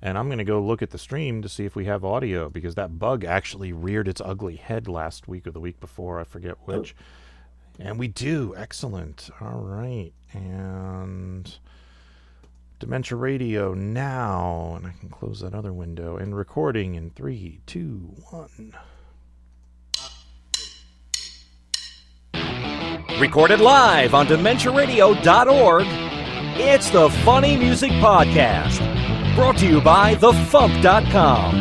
and I'm going to go look at the stream to see if we have audio, because that bug actually reared its ugly head last week or the week before, I forget which. And we do. Excellent. All right. And Dementia Radio now, and I can close that other window, and recording in 3, 2, 1. Recorded live on DementiaRadio.org, it's the Funny Music Podcast, brought to you by FuMP.com,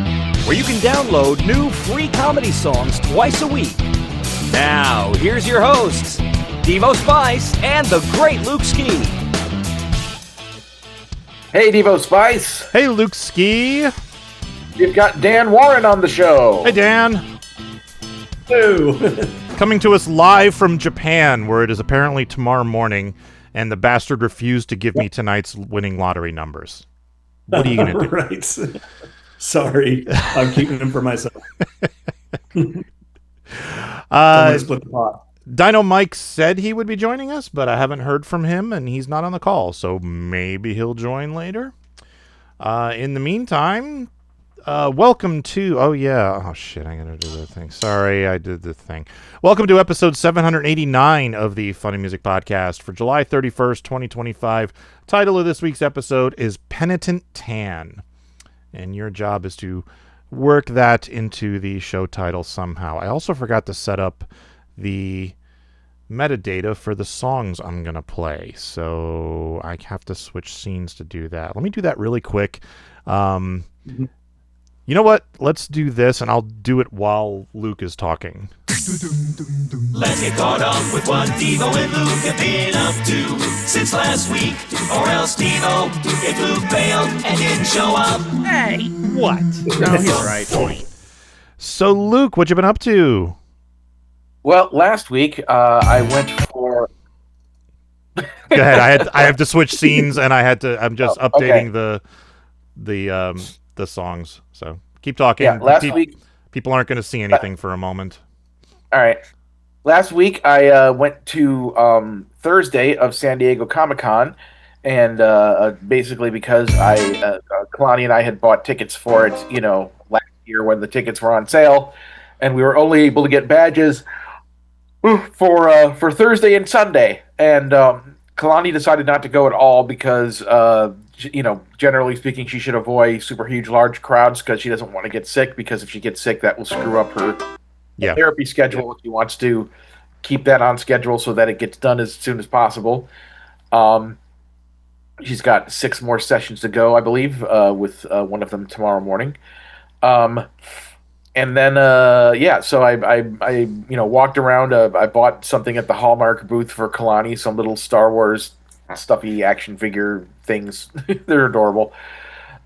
where you can download new free comedy songs twice a week. Now, here's your hosts, Devo Spice and the great Luke Ski. Hey, Devo Spice. Hey, Luke Ski. You've got Dan Warren on the show. Hey, Dan. Hello. Coming to us live from Japan, where it is apparently tomorrow morning, and the bastard refused to give me tonight's winning lottery numbers. What are you going to do? Right. Sorry. I'm keeping them for myself. Split the pot. Dino-Mike said he would be joining us, but I haven't heard from him, and he's not on the call, so maybe he'll join later. In the meantime, welcome to... Oh, yeah. Oh, shit, I gotta do the thing. Sorry, I did the thing. Welcome to episode 789 of the Funny Music Podcast for July 31st, 2025. Title of this week's episode is Penitent Tan, and your job is to work that into the show title somehow. I also forgot to set up the metadata for the songs I'm going to play, so I have to switch scenes to do that. Let me do that really quick. You know what? Let's do this, and I'll do it while Luke is talking. Let's get caught up with what Devo and Luke have been up to since last week. Or else Devo, if Luke bailed and didn't show up. Hey, what? No, he's right. So, Luke, what you been up to? Well, last week I went for... Go ahead. I have to switch scenes, and I'm just updating the songs. So keep talking. Yeah, last week people aren't going to see anything for a moment. All right. Last week I went to Thursday of San Diego ComiCon, and basically because Kalani and I had bought tickets for it, last year when the tickets were on sale, and we were only able to get badges for Thursday and Sunday, and Kalani decided not to go at all because generally speaking, she should avoid super huge, large crowds because she doesn't want to get sick, because if she gets sick, that will screw up her therapy schedule. If she wants to keep that on schedule so that it gets done as soon as possible. She's got 6 more sessions to go, I believe, with one of them tomorrow morning. And then, so I walked around. I bought something at the Hallmark booth for Kalani, some little Star Wars stuffy action figure things. They're adorable.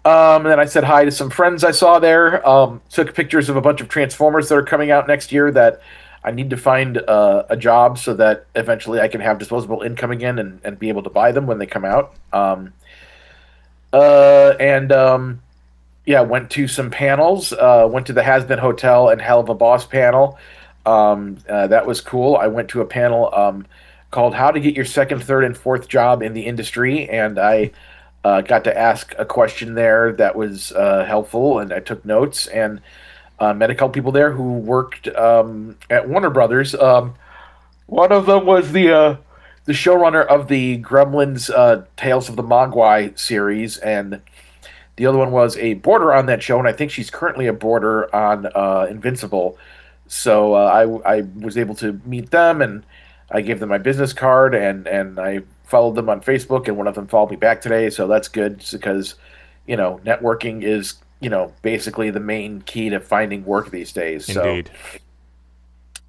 And then I said hi to some friends I saw there. Took pictures of a bunch of Transformers that are coming out next year that I need to find a job so that eventually I can have disposable income again and be able to buy them when they come out. Went to some panels. Went to the Has Been Hotel and Hell of a Boss panel. That was cool. I went to a panel called How to Get Your Second, Third, and Fourth Job in the Industry, and I got to ask a question there that was helpful, and I took notes, and met a couple people there who worked at Warner Brothers. One of them was the showrunner of the Gremlins Tales of the Mogwai series, and the other one was a boarder on that show, and I think she's currently a boarder on Invincible. So I was able to meet them, and I gave them my business card, and I followed them on Facebook, and one of them followed me back today, so that's good, because, networking is, basically the main key to finding work these days. Indeed.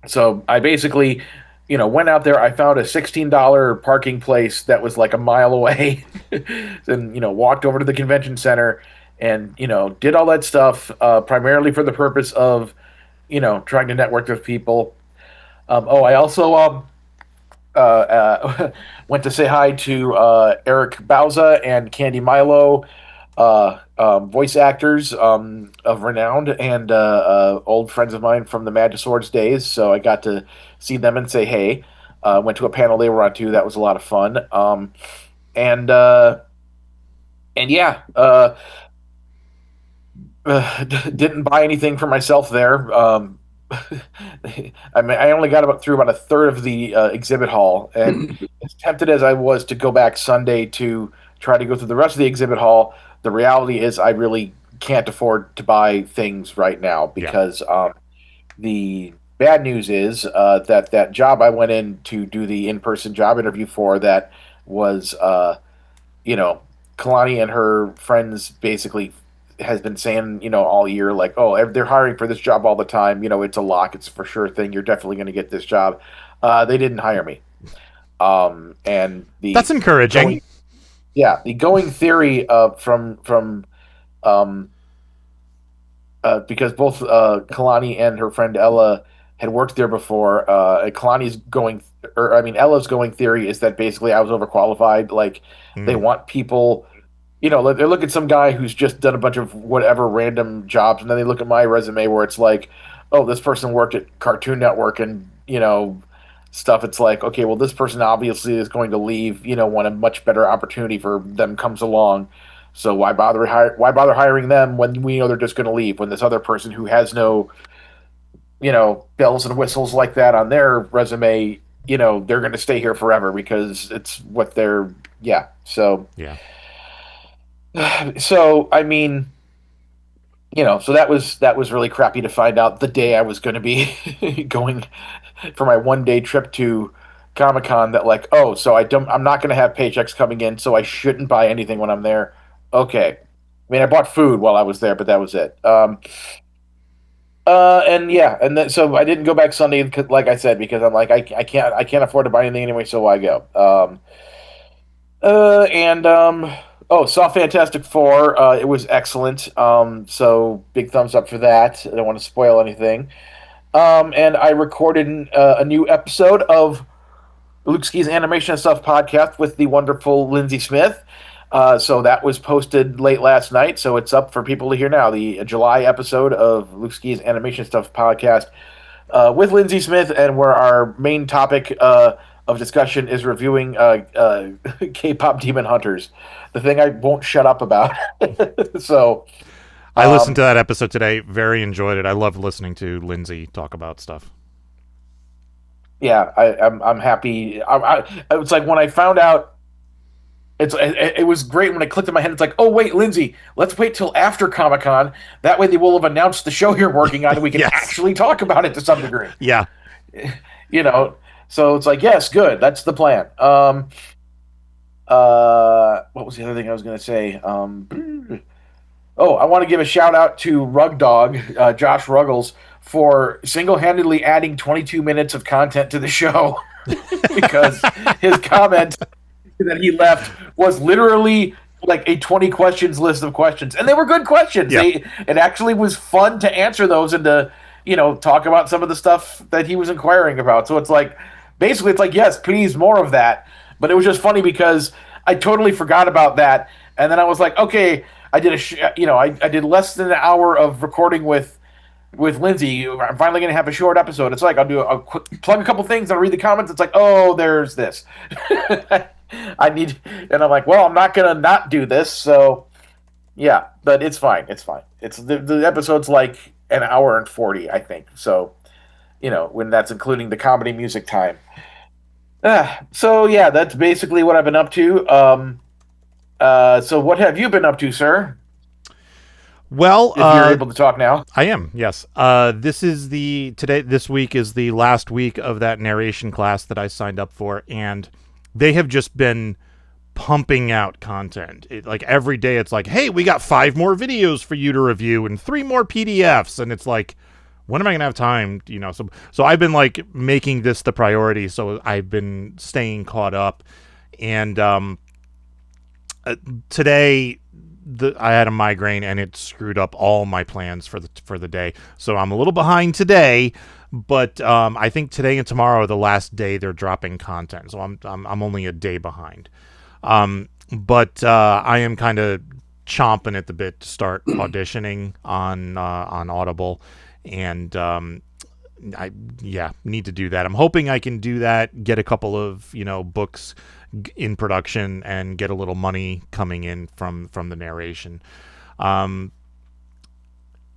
So I basically, went out there. I found a $16 parking place that was like a mile away, and, walked over to the convention center and, did all that stuff primarily for the purpose of, trying to network with people. I also went to say hi to Eric Bauza and Candy Milo, voice actors of renown, and old friends of mine from the Magic Swords days. So I got to see them and say hey. Went to a panel they were on too. That was a lot of fun. Didn't buy anything for myself there. I mean, I only got through about a third of the exhibit hall, and as tempted as I was to go back Sunday to try to go through the rest of the exhibit hall, the reality is I really can't afford to buy things right now Yeah. because the bad news is that job I went in to do the in-person job interview for that was you know, Kalani and her friends basically has been saying, all year, like, oh, they're hiring for this job all the time. It's a lock. It's a for sure thing. You're definitely going to get this job. They didn't hire me. And That's encouraging. the going theory from um, because both Kalani and her friend Ella had worked there before. Kalani's going, or I mean, Ella's going theory is that basically I was overqualified. Like they Mm. want people, they look at some guy who's just done a bunch of whatever random jobs, and then they look at my resume where it's like, oh, this person worked at Cartoon Network and stuff. It's like, okay, well, this person obviously is going to leave. When a much better opportunity for them comes along. So why bother hiring them when we know they're just going to leave? When this other person who has no bells and whistles like that on their resume, they're going to stay here forever because it's what they're yeah. So Yeah. so I mean, so that was really crappy to find out the day I was going to be going for my 1 day trip to Comic Con. That like, oh, so I'm not going to have paychecks coming in, so I shouldn't buy anything when I'm there. Okay, I mean, I bought food while I was there, but that was it. And yeah, and then so I didn't go back Sunday, like I said, because I'm like, I can't afford to buy anything anyway, so why go? And oh, saw Fantastic Four. It was excellent. So big thumbs up for that. I don't want to spoil anything. And I recorded a new episode of Luke Ski's Animation and Stuff podcast with the wonderful Lindsay Smith. So that was posted late last night, so it's up for people to hear now. The July episode of Luke Ski's Animation Stuff podcast with Lindsay Smith, and where our main topic of discussion is reviewing K-pop Demon Hunters, the thing I won't shut up about. So I listened to that episode today. Very enjoyed it. I love listening to Lindsay talk about stuff. yeah, I'm happy. It's like when I found out. It was great when I clicked in my head. It's like, oh wait, Lindsay, let's wait till after Comic-Con. That way, they will have announced the show you're working on, and we can Yes. actually talk about it to some degree. Yeah. So it's like, yes, good. That's the plan. What was the other thing I was going to say? I want to give a shout out to Rug Dog, Josh Ruggles, for single-handedly adding 22 minutes of content to the show because his comment that he left was literally like a 20 questions list of questions, and they were good questions. Yeah. It actually was fun to answer those and to talk about some of the stuff that he was inquiring about. So it's like basically it's like, yes, please, more of that. But it was just funny because I totally forgot about that, and then I was like, okay, I did I did less than an hour of recording with Lindsay. I'm finally going to have a short episode. It's like I'll plug a couple things and I'll read the comments. It's like, oh, there's this. And I'm like, well, I'm not going to not do this. So yeah, but it's fine. It's fine. It's the episode's like an hour and 40, I think. So, when that's including the comedy music time. So yeah, that's basically what I've been up to. So what have you been up to, sir? Well, If you're able to talk now. I am. Yes. This week is the last week of that narration class that I signed up for, and they have just been pumping out content. Like every day, it's like, hey, we got 5 more videos for you to review and 3 more PDFs, and it's like, when am I gonna have time? So I've been like making this the priority. So I've been staying caught up, and today. I had a migraine and it screwed up all my plans for the day. So I'm a little behind today, but I think today and tomorrow are the last day they're dropping content. So I'm only a day behind. But I am kind of chomping at the bit to start auditioning on Audible, and I need to do that. I'm hoping I can do that, get a couple of books in production, and get a little money coming in from the narration.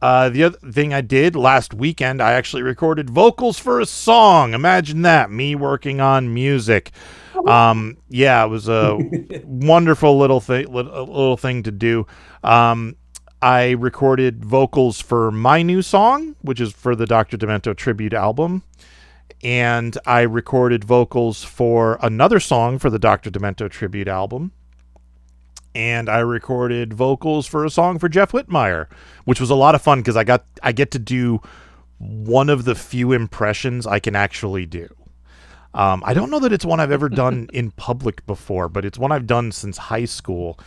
The other thing I did last weekend, I actually recorded vocals for a song. Imagine that, me working on music. Yeah, it was a wonderful little thing to do. I recorded vocals for my new song, which is for the Dr. Demento tribute album. And I recorded vocals for another song for the Dr. Demento tribute album. And I recorded vocals for a song for Jeff Whitmire, which was a lot of fun because I get to do one of the few impressions I can actually do. I don't know that it's one I've ever done in public before, but it's one I've done since high school,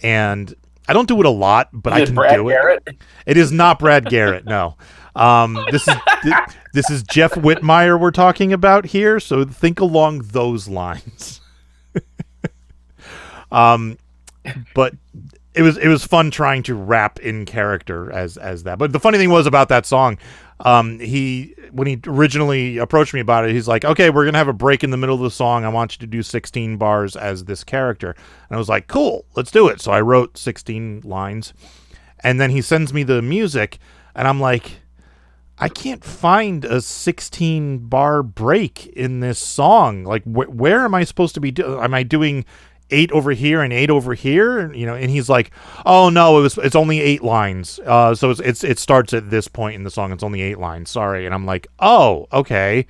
and I don't do it a lot, but I can do it. It is not Brad Garrett, no. This is Jeff Whitmire we're talking about here, so think along those lines. But it was fun trying to rap in character as that. But the funny thing was about that song, when he originally approached me about it, he's like, okay, we're going to have a break in the middle of the song. I want you to do 16 bars as this character. And I was like, cool, let's do it. So I wrote 16 lines. And then he sends me the music, and I'm like, I can't find a 16 bar break in this song. Like, where am I supposed to be doing? Am I doing 8 over here and 8 over here? And he's like, oh no, it's only 8 lines. So it starts at this point in the song. It's only 8 lines. Sorry. And I'm like, oh, okay.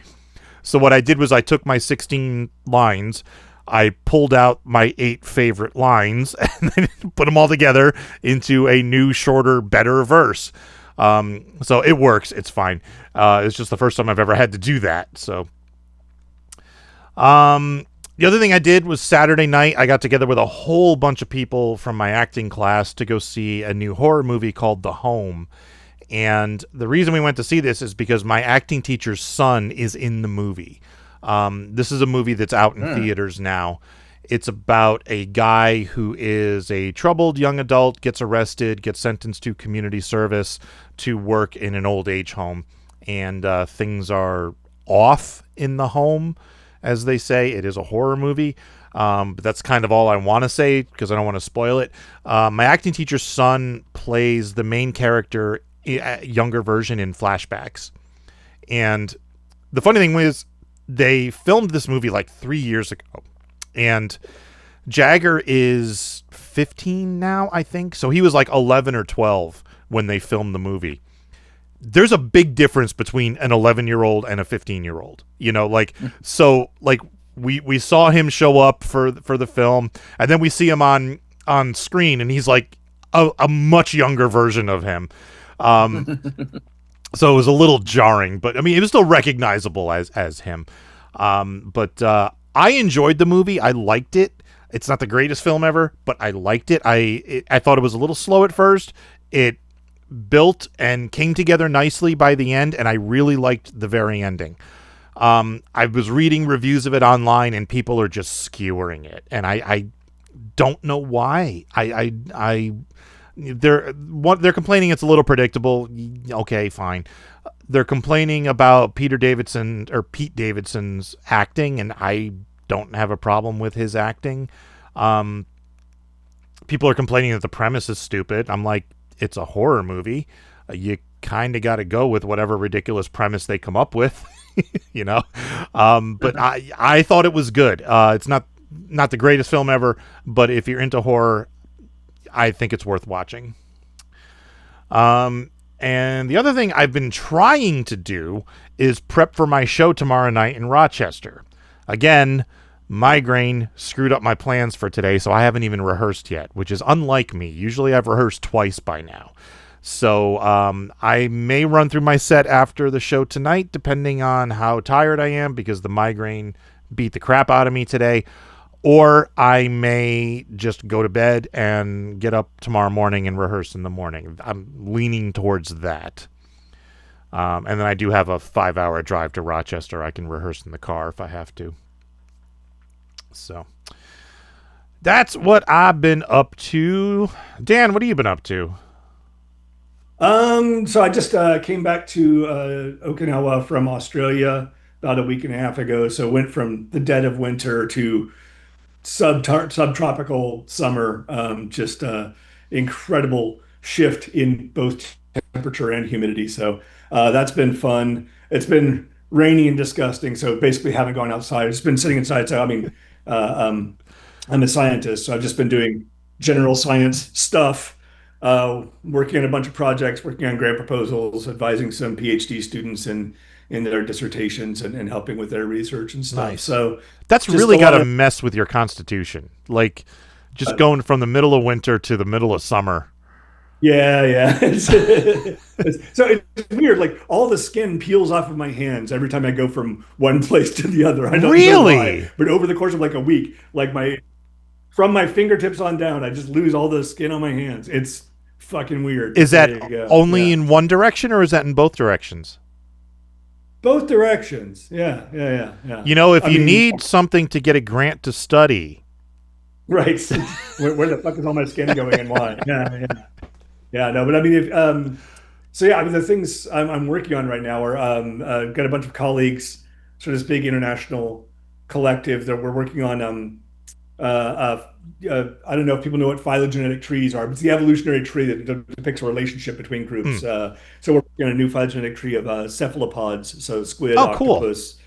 So what I did was I took my 16 lines, I pulled out my 8 favorite lines, and then put them all together into a new, shorter, better verse. So it works. It's fine. It's just the first time I've ever had to do that. So, the other thing I did was Saturday night, I got together with a whole bunch of people from my acting class to go see a new horror movie called The Home. And the reason we went to see this is because my acting teacher's son is in the movie. This is a movie that's out in theaters now. It's about a guy who is a troubled young adult, gets arrested, gets sentenced to community service to work in an old age home. And things are off in the home, as they say. It is a horror movie, but that's kind of all I want to say because I don't want to spoil it. My acting teacher's son plays the main character, younger version, in flashbacks. And the funny thing was, they filmed this movie like 3 years ago, and Jagger is 15 now, I think. So he was like 11 or 12 when they filmed the movie. There's a big difference between an 11-year-old and a 15-year-old, so we saw him show up for the film, and then we see him on screen, and he's like a much younger version of him. So it was a little jarring, but I mean, it was still recognizable as him. But I enjoyed the movie. I liked it. It's not the greatest film ever, but I liked it. I thought it was a little slow at first. It built and came together nicely by the end, and I really liked the very ending. I was reading reviews of it online, and people are just skewering it, and I don't know why. They're complaining it's a little predictable. Okay, fine. They're complaining about Pete Davidson's acting, and I don't have a problem with his acting. People are complaining that the premise is stupid. I'm like, it's a horror movie. You kind of got to go with whatever ridiculous premise they come up with, But I thought it was good. It's not the greatest film ever, but if you're into horror, I think it's worth watching. And the other thing I've been trying to do is prep for my show tomorrow night in Rochester. Again, migraine screwed up my plans for today, so I haven't even rehearsed yet, which is unlike me. Usually I've rehearsed twice by now. So I may run through my set after the show tonight, depending on how tired I am, because the migraine beat the crap out of me today. Or I may just go to bed and get up tomorrow morning and rehearse in the morning. I'm leaning towards that. And then I do have a 5-hour drive to Rochester. I can rehearse in the car if I have to. So that's what I've been up to. Dan, what have you been up to? So I just came back to Okinawa from Australia about a week and a half ago. So went from the dead of winter to subtropical summer. Just incredible shift in both temperature and humidity. So that's been fun. It's been rainy and disgusting, so basically haven't gone outside. It's been sitting inside. So I mean, I'm a scientist, so I've just been doing general science stuff, working on a bunch of projects, working on grant proposals, advising some PhD students in their dissertations, and helping with their research and stuff. Nice. So That's just really a got lot to of- mess with your constitution. Like, just going from the middle of winter to the middle of summer. Yeah. So it's weird. Like all the skin peels off of my hands every time I go from one place to the other. I don't know Really? why, but over the course of like a week, like from my fingertips on down, I just lose all the skin on my hands. It's fucking weird. Is There that you go. only Yeah. in one direction, or is that in both directions? Both directions? Yeah. You know, if I you mean- need something to get a grant to study, Right. Where the fuck is all my skin going and why? Yeah. No, but I mean, so yeah, I mean, the things I'm working on right now are got a bunch of colleagues, sort of this big international collective that we're working on. I don't know if people know what phylogenetic trees are, but it's the evolutionary tree that depicts a relationship between groups. So we're working on a new phylogenetic tree of cephalopods, so squid, Oh, cool. octopus,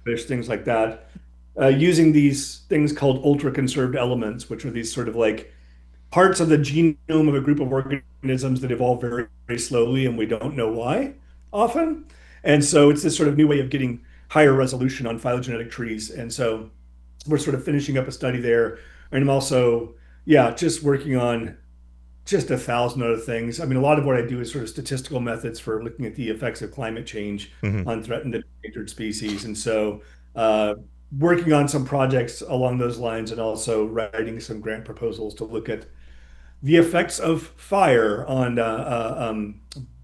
fish, things like that. Using these things called ultra conserved elements, which are these sort of like parts of the genome of a group of organisms that evolve very, very slowly, and we don't know why often. And so it's this sort of new way of getting higher resolution on phylogenetic trees. And so we're sort of finishing up a study there. And I'm also, just working on just 1,000 other things. I mean, a lot of what I do is sort of statistical methods for looking at the effects of climate change on threatened and endangered species. And so working on some projects along those lines, and also writing some grant proposals to look at the effects of fire on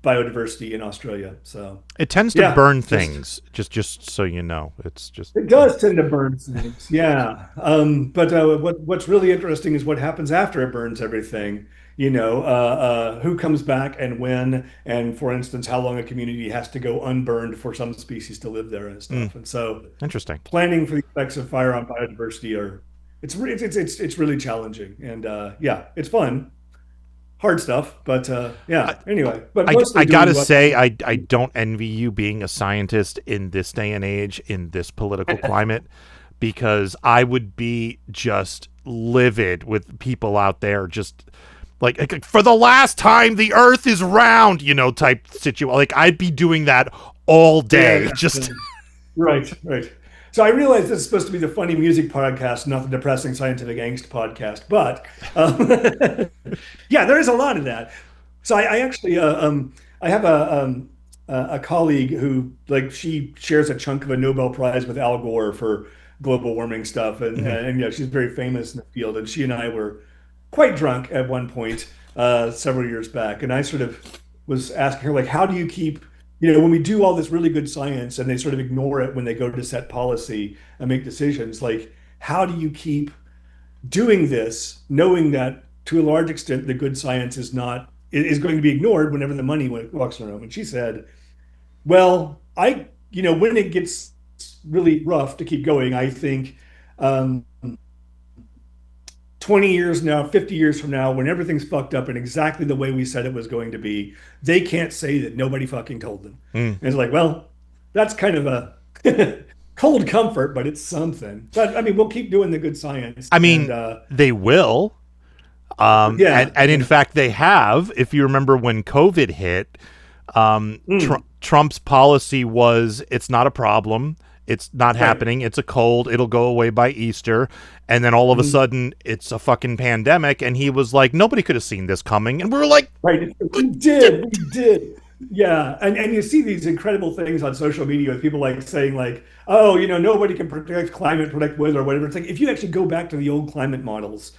biodiversity in Australia. So it tends to burn things. Just so you know, it's just it does tend to burn things. Yeah. But what's really interesting is what happens after it burns everything. You know, who comes back and when, and for instance, how long a community has to go unburned for some species to live there and stuff. And so, interesting. planning for the effects of fire on biodiversity it's really challenging, and it's fun. Hard stuff, but anyway. But I gotta say, I don't envy you being a scientist in this day and age, in this political climate, because I would be just livid with people out there just like for the last time the earth is round, you know, type situation. Like I'd be doing that all day. Right. So I realize this is supposed to be the funny music podcast, not the depressing scientific angst podcast. But there is a lot of that. So I actually I have a colleague who, like, she shares a chunk of a Nobel Prize with Al Gore for global warming stuff, and she's very famous in the field. And she and I were quite drunk at one point several years back, and I sort of was asking her, like, how do you keep, when we do all this really good science and they sort of ignore it when they go to set policy and make decisions, like, how do you keep doing this, knowing that to a large extent the good science is going to be ignored whenever the money walks in the room? And she said, well, when it gets really rough to keep going, I think 20 years now, 50 years from now, when everything's fucked up in exactly the way we said it was going to be, they can't say that nobody fucking told them. And it's like, well, that's kind of a cold comfort, but it's something. But I mean, we'll keep doing the good science. I mean, they will. And in fact, they have. If you remember when COVID hit, Trump's policy was, it's not a problem. It's not happening. It's a cold. It'll go away by Easter. And then all of a sudden, it's a fucking pandemic. And he was like, nobody could have seen this coming. And we were like, right, we did. Yeah. And you see these incredible things on social media with people like saying like, oh, nobody can predict climate, predict weather or whatever. It's like, if you actually go back to the old climate models,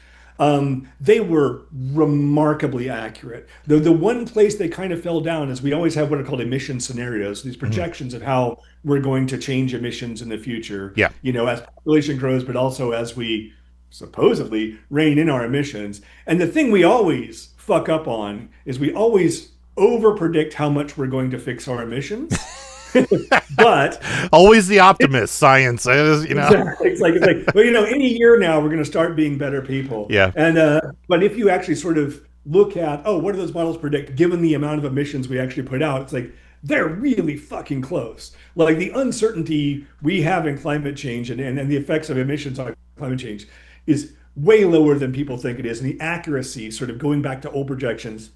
they were remarkably accurate. The one place they kind of fell down is we always have what are called emission scenarios, these projections of how we're going to change emissions in the future. Yeah. As population grows, but also as we supposedly rein in our emissions. And the thing we always fuck up on is we always over predict how much we're going to fix our emissions. But always the optimist. Science is, Exactly. It's like, well, any year now we're going to start being better people. Yeah. And but if you actually sort of look at, oh, what do those models predict given the amount of emissions we actually put out? It's like, they're really fucking close. Like the uncertainty we have in climate change and the effects of emissions on climate change is way lower than people think it is. And the accuracy, sort of going back to old projections,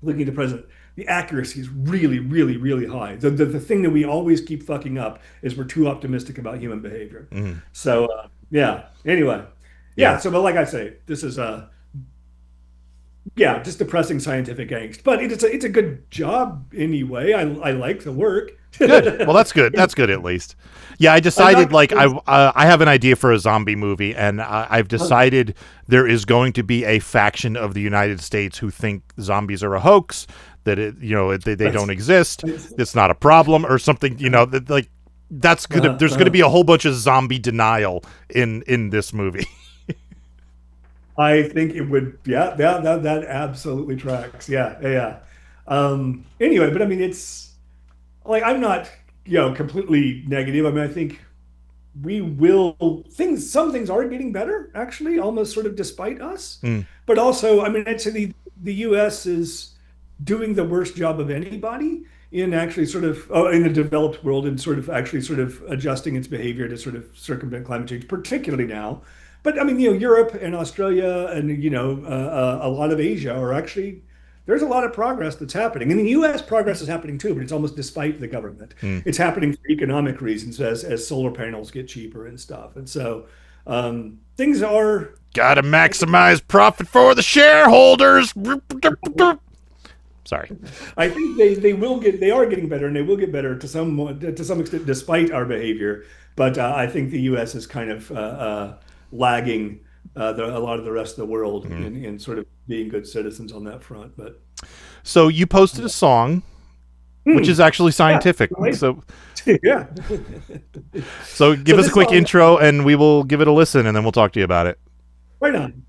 looking at the present, the accuracy is really, really, really high. The thing that we always keep fucking up is we're too optimistic about human behavior. So, yeah. Anyway. Yeah. So, but like I say, this is just depressing scientific angst, but it's a good job anyway. I like the work. Good. Well, that's good. That's good at least. Yeah, I decided I have an idea for a zombie movie, and I've decided there is going to be a faction of the United States who think zombies are a hoax, that they don't exist, it's not a problem or something. That's gonna there's gonna be a whole bunch of zombie denial in this movie. I think it would, that absolutely tracks. Yeah. Anyway, but I mean, it's like, I'm not, completely negative. I mean, I think some things are getting better, actually, almost sort of despite us. But also, I mean, I'd say the US is doing the worst job of anybody in actually sort of, in the developed world, and sort of actually sort of adjusting its behavior to sort of circumvent climate change, particularly now. But I mean, Europe and Australia and, a lot of Asia are actually, there's a lot of progress that's happening. In the US, progress is happening too, but it's almost despite the government. It's happening for economic reasons as solar panels get cheaper and stuff. And so things are... Gotta maximize profit for the shareholders. Sorry. I think they are getting better, and they will get better to some extent despite our behavior. But I think the US is kind of... lagging a lot of the rest of the world in sort of being good citizens on that front. But so you posted a song, which is actually scientific. Right. So yeah. So give us a quick intro, and we will give it a listen, and then we'll talk to you about it. Right on.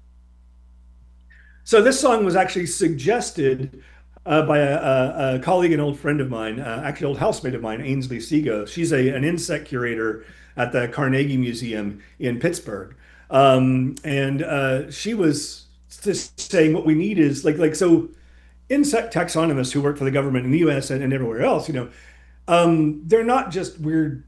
So this song was actually suggested by a colleague and old friend of mine, actually old housemate of mine, Ainsley Seago. She's an insect curator at the Carnegie Museum in Pittsburgh. And she was just saying what we need is so insect taxonomists who work for the government in the US and everywhere else, they're not just weird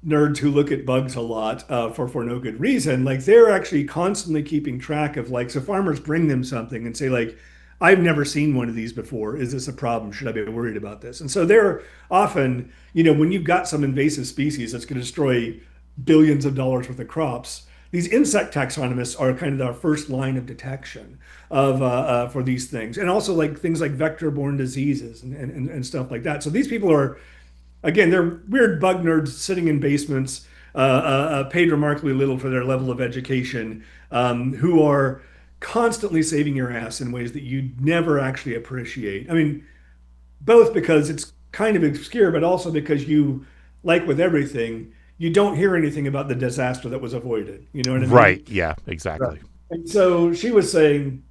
nerds who look at bugs a lot for no good reason. Like, they're actually constantly keeping track of, so farmers bring them something and say, I've never seen one of these before. Is this a problem? Should I be worried about this? And so they're often, when you've got some invasive species that's going to destroy billions of dollars worth of crops, these insect taxonomists are kind of our first line of detection of for these things, and also things like vector-borne diseases and stuff like that. So these people are, again, they're weird bug nerds sitting in basements, paid remarkably little for their level of education, who are constantly saving your ass in ways that you never actually appreciate. I mean, both because it's kind of obscure, but also because you, like with everything, you don't hear anything about the disaster that was avoided. You know what I mean? Right. Yeah, exactly. Right. And so she was saying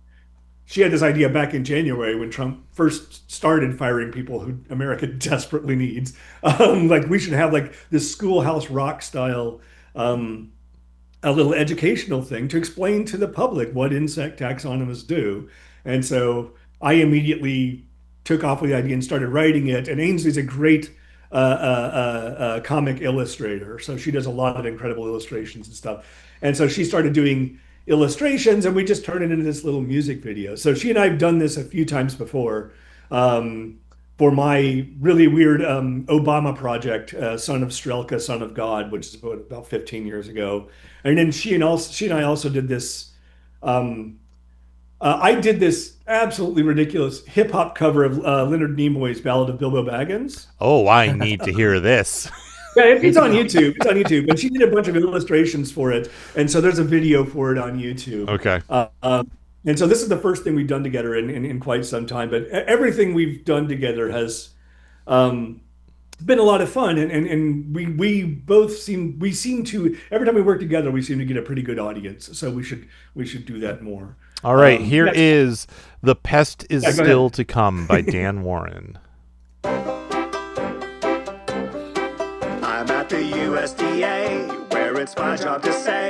she had this idea back in January when Trump first started firing people who America desperately needs. We should have this Schoolhouse Rock style, a little educational thing to explain to the public what insect taxonomists do. And so I immediately took off with the idea and started writing it. And Ainsley's a great comic illustrator, so she does a lot of incredible illustrations and stuff. And so she started doing illustrations, and we just turned it into this little music video. So she and I have done this a few times before for my really weird Obama project, Son of Strelka, Son of God, which is about 15 years ago. And then she and I also did this. I did this absolutely ridiculous hip hop cover of Leonard Nimoy's Ballad of Bilbo Baggins. Oh, I need to hear this. Yeah, it's on YouTube. It's on YouTube. And she did a bunch of illustrations for it, and so there's a video for it on YouTube. Okay. And so this is the first thing we've done together in quite some time. But everything we've done together has been a lot of fun, and we both seem to, every time we work together, we seem to get a pretty good audience. So we should do that more. All right, here is The Pest is Still to Come by Dan Warren. I'm at the USDA, where it's my job to say,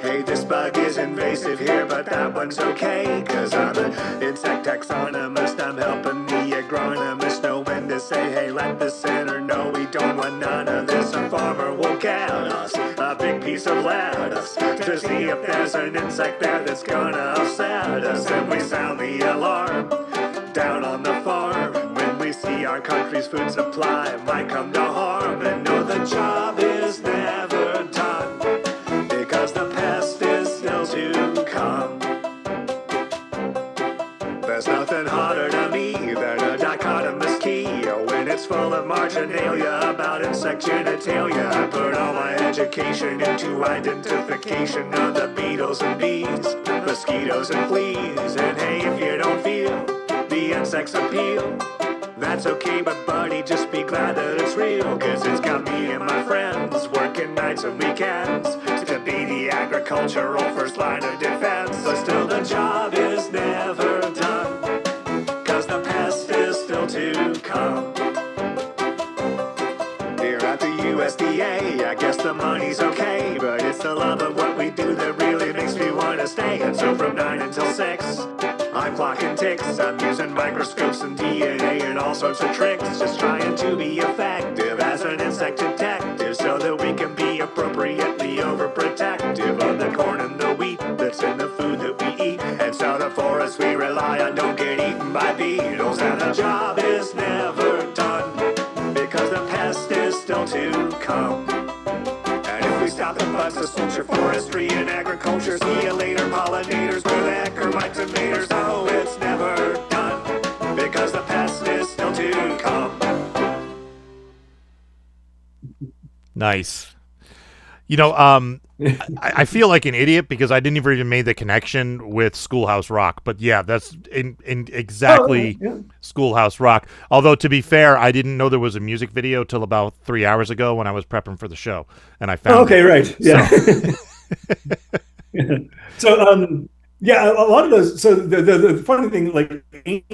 hey, hey, this bug is invasive here, but that one's okay, 'cause I'm an insect taxonomist. I'm helping the agronomist know when to say, hey, let the sinner know we don't want none of this. A farmer will get us a big piece of lettuce to see if there's an insect there that's gonna upset us. And we sound the alarm down on the farm when we see our country's food supply might come to harm. And no, the job is never done, because the pest is still to come. There's nothing hotter to me than a dichotomous key when it's full of marginalia about insect genitalia. I put all my education into identification of the beetles and bees, mosquitoes and fleas. And hey, if you don't feel the insect's appeal, that's okay, but buddy, just be glad that it's real, 'cause it's got me and my friends working nights and weekends to be the agricultural first line of defense. But still the job is never done, 'cause the pest is still to come. Here at the USDA, I guess the money's okay, but it's the love of what we do that really makes me want to stay. And so from 9 until 6, I'm clocking ticks. I'm using microscopes and DNA and all sorts of tricks, just trying to be effective as an insect detective, so that we can be appropriately overprotective of the corn and the wheat that's in the food that we eat. And so the forests we rely on don't get eaten by beetles. And the job is never done, because the pest is still to come. And if we stop the bust of culture, forestry, and agriculture, see you later, pollinators, where the heck are my tomatoes? Oh, it's never done, because the pest is still to come. Nice. You know, I feel like an idiot because I didn't even make the connection with Schoolhouse Rock. But yeah, that's in exactly Schoolhouse Rock. Although, to be fair, I didn't know there was a music video till about 3 hours ago when I was prepping for the show, and I found. Okay, it. right, yeah. So, yeah, a lot of those. So the funny thing, like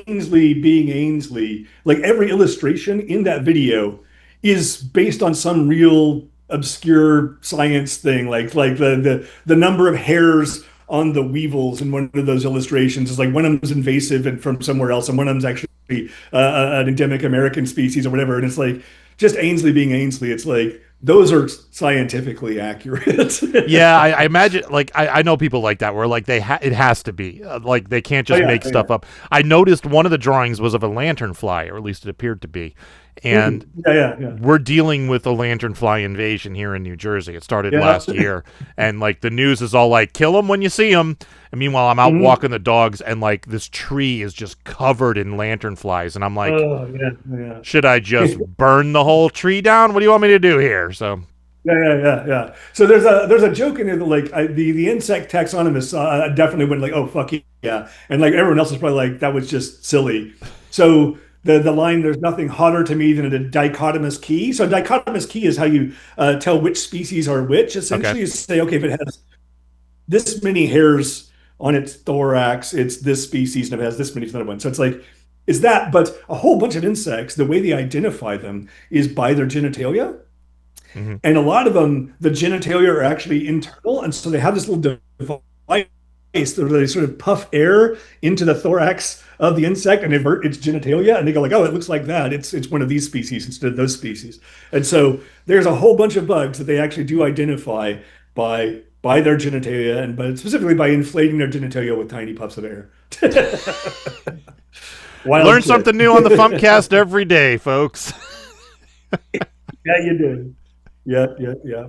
Ainsley being Ainsley, like every illustration in that video is based on some real obscure science thing, like the number of hairs on the weevils in one of those illustrations is like one of them's invasive and from somewhere else, and one of them's actually an endemic American species or whatever. And it's like just Ainsley being Ainsley. It's like those are scientifically accurate. Yeah, I imagine. Like I know people like that where like it has to be like they can't just make stuff up. I noticed one of the drawings was of a lanternfly, or at least it appeared to be. And we're dealing with a lanternfly invasion here in New Jersey. It started last year, and like the news is all like, kill them when you see them. And meanwhile, I'm out walking the dogs, and like this tree is just covered in lanternflies, and I'm like, should I just burn the whole tree down? What do you want me to do here? So. Yeah. So there's a joke in there that like the insect taxonomist definitely went like, oh fuck yeah, and like everyone else is probably like, that was just silly. So. The line, there's nothing hotter to me than a dichotomous key. So a dichotomous key is how you tell which species are which. Essentially, you say, okay, if it has this many hairs on its thorax, it's this species, and if it has this many, it's another one. So it's like, it's that, but a whole bunch of insects, the way they identify them is by their genitalia. Mm-hmm. And a lot of them, the genitalia are actually internal, and so they have this little device where they sort of puff air into the thorax of the insect and invert its genitalia, and they go like, oh, it looks like that. It's one of these species instead of those species. And so there's a whole bunch of bugs that they actually do identify by their genitalia, but specifically by inflating their genitalia with tiny puffs of air. Learn something new on the FuMPCast every day, folks. Yeah, you do. Yeah.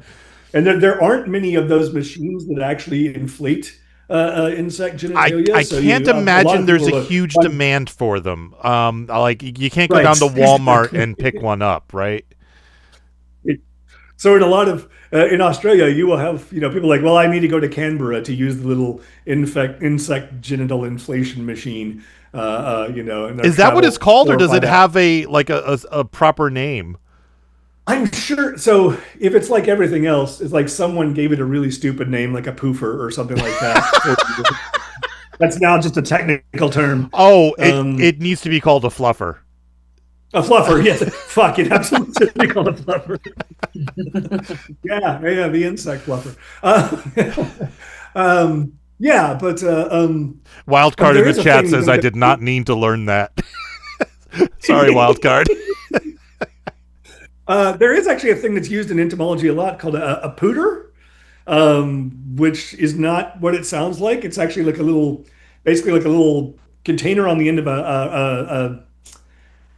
And there aren't many of those machines that actually inflate insect genitalia. I can't imagine there's a huge demand for them. Like you can't go down to Walmart and pick one up, right? So in a lot of in Australia, you will have people like, well, I need to go to Canberra to use the little insect genital inflation machine. And is that what it's called, or does it have a proper name? I'm sure. So if it's like everything else, it's like someone gave it a really stupid name, like a poofer or something like that. That's now just a technical term. Oh, it needs to be called a fluffer. A fluffer, yes. Fuck, it absolutely should be called a fluffer. Yeah, the insect fluffer. Yeah, but Wildcard in there the is a chat thing says, I did not need to learn that. Sorry, Wildcard. There is actually a thing that's used in entomology a lot called a pooter, which is not what it sounds like. It's actually like basically like a little container on the end of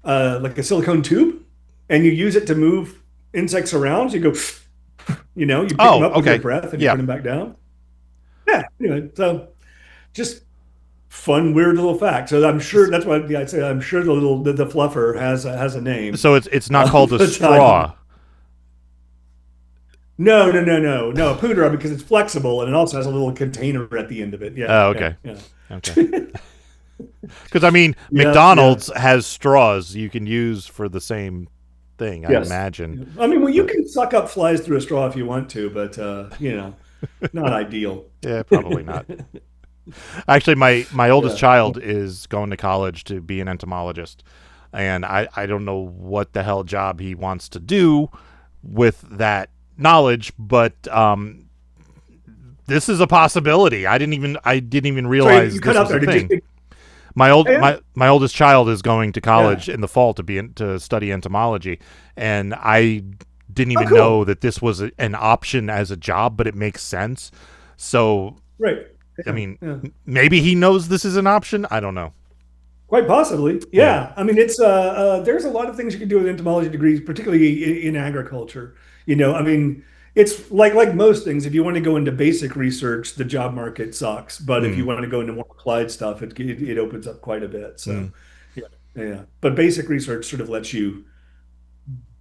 like a silicone tube, and you use it to move insects around. So you go, you pick them up with your breath and you put them back down. Yeah, so just fun, weird little fact. So I'm sure that's why I'd say I'm sure the fluffer has a name. So it's not called a straw. No, a pooter, because it's flexible and it also has a little container at the end of it. Yeah. Oh, okay. Yeah. Okay. Because I mean, McDonald's has straws you can use for the same thing. I imagine. I mean, well, you can suck up flies through a straw if you want to, but not ideal. Yeah, probably not. Actually, my oldest child is going to college to be an entomologist, and I don't know what the hell job he wants to do with that knowledge, but this is a possibility. I didn't even realize this was a thing. My oldest child is going to college in the fall to study entomology, and I didn't even know that this was an option as a job, but it makes sense. So, right. I mean, maybe he knows this is an option. I don't know. Quite possibly. Yeah. I mean, it's there's a lot of things you can do with entomology degrees, particularly in agriculture. I mean, it's like most things. If you want to go into basic research, the job market sucks. But if you want to go into more applied stuff, it opens up quite a bit. So, yeah. But basic research sort of lets you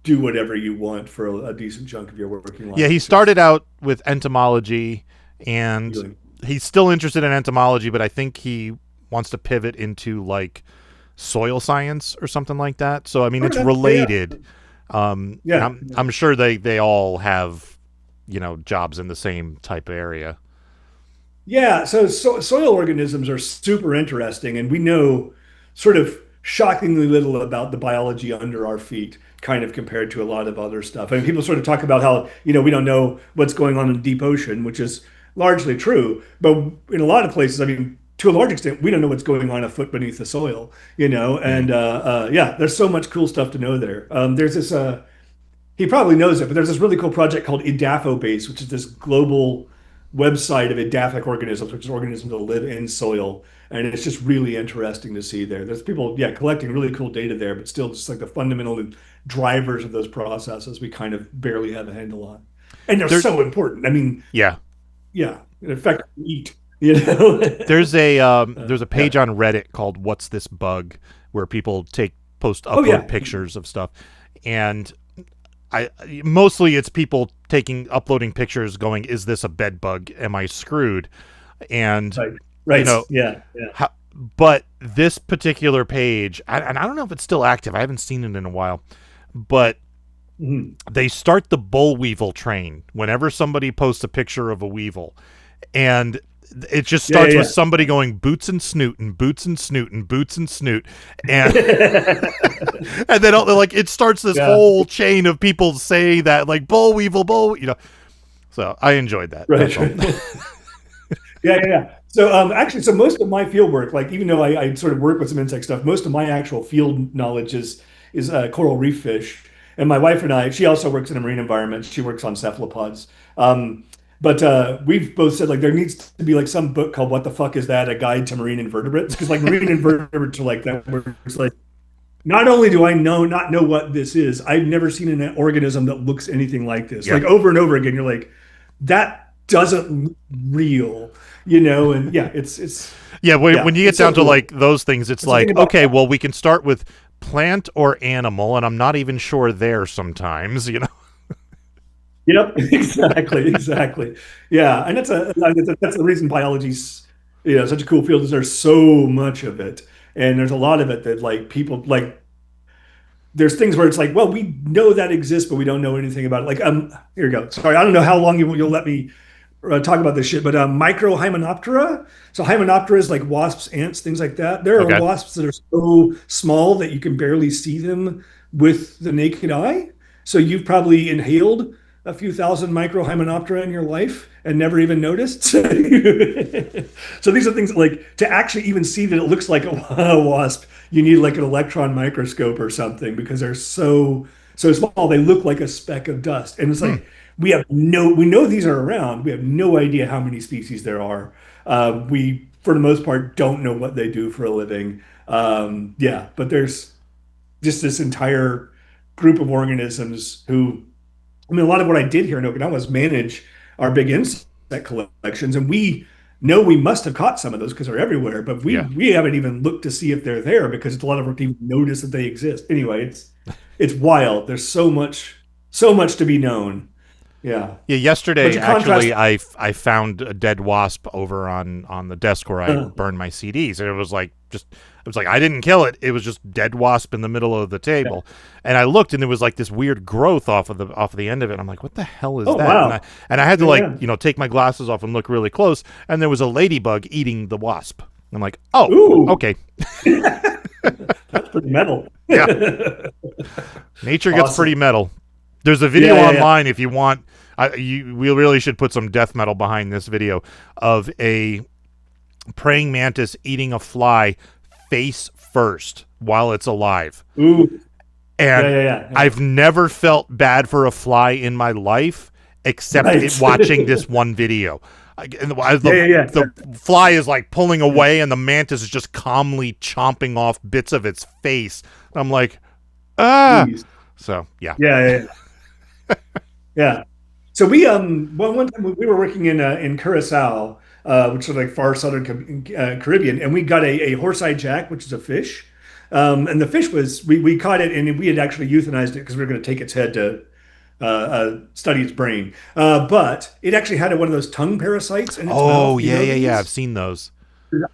do whatever you want for a decent chunk of your working life. Yeah, he started out with entomology, and he's still interested in entomology, but I think he wants to pivot into like soil science or something like that. So I mean, it's related. I'm sure they all have jobs in the same type of area. Yeah, so soil organisms are super interesting, and we know sort of shockingly little about the biology under our feet, kind of compared to a lot of other stuff. I mean, people sort of talk about how we don't know what's going on in the deep ocean, which is largely true, but in a lot of places, I mean, to a large extent, we don't know what's going on a foot beneath the soil, and there's so much cool stuff to know there. There's this, he probably knows it, but there's this really cool project called Edaphobase, which is this global website of edaphic organisms, which is organisms that live in soil. And it's just really interesting to see there. There's people, collecting really cool data there, but still just like the fundamental drivers of those processes we kind of barely have a handle on. And they're so important. I mean, yeah, in effect, we eat. There's a page on Reddit called "What's This Bug," where people upload pictures of stuff, and mostly it's people uploading pictures, going, "Is this a bed bug? Am I screwed?" And right, but this particular page, and I don't know if it's still active. I haven't seen it in a while, but they start the boll weevil train whenever somebody posts a picture of a weevil, and it just starts with somebody going boots and snoot and boots and snoot and boots and snoot, and and then like it starts this whole chain of people say that, like, boll weevil, So I enjoyed that. Right. Yeah. So actually, most of my field work, like even though I sort of work with some insect stuff, most of my actual field knowledge is coral reef fish. And my wife and I, she also works in a marine environment. She works on cephalopods. But we've both said, like, there needs to be like some book called "What the Fuck Is That? A Guide to Marine Invertebrates?" Because like marine invertebrates are like that, where it's like, not only do I not know what this is, I've never seen an organism that looks anything like this. Like over and over again, you're like, that doesn't look real, and it's when you get down to like those things, it's like, okay, well, we can start with plant or animal, and I'm not even sure there sometimes, Yep, exactly. Yeah, and that's the reason biology's such a cool field, is there's so much of it, and there's a lot of it that like people like. There's things where it's like, well, we know that exists, but we don't know anything about it. Like, here we go. Sorry, I don't know how long you'll let me talk about this shit, but microhymenoptera. So hymenoptera is like wasps, ants, things like that. There are wasps that are so small that you can barely see them with the naked eye. So you've probably inhaled a few thousand microhymenoptera in your life and never even noticed. So these are things like to actually even see that it looks like a wasp, you need like an electron microscope or something because they're so small. They look like a speck of dust. And it's like we know these are around. We have no idea how many species there are. We, for the most part, don't know what they do for a living. Yeah, but there's just this entire group of organisms who, I mean, a lot of what I did here in Okinawa was manage our big insect collections, and we know we must have caught some of those because they're everywhere, but we haven't even looked to see if they're there because it's a lot of work to even notice that they exist. Anyway, it's wild. There's so much to be known. Yeah. Yeah. Yesterday, actually, I found a dead wasp over on the desk where I burned my CDs, and it was like I didn't kill it. It was just dead wasp in the middle of the table, and I looked, and there was like this weird growth off of the end of it. I'm like, what the hell is that? Wow. And I had to take my glasses off and look really close, and there was a ladybug eating the wasp. I'm like, oh, ooh. Okay. That's pretty metal. Yeah. Nature gets pretty metal. There's a video online if you want. We really should put some death metal behind this video of a praying mantis eating a fly face first while it's alive. Ooh. And I've never felt bad for a fly in my life except watching this one video. The fly is like pulling away and the mantis is just calmly chomping off bits of its face. I'm like, Jeez. So yeah. Yeah. So we one time we were working in Curacao, which is like far southern Caribbean, and we got a horse-eyed jack, which is a fish. And the fish we caught it and we had actually euthanized it because we were going to take its head to study its brain. But it actually had one of those tongue parasites in its mouth. Oh, yeah. I've seen those.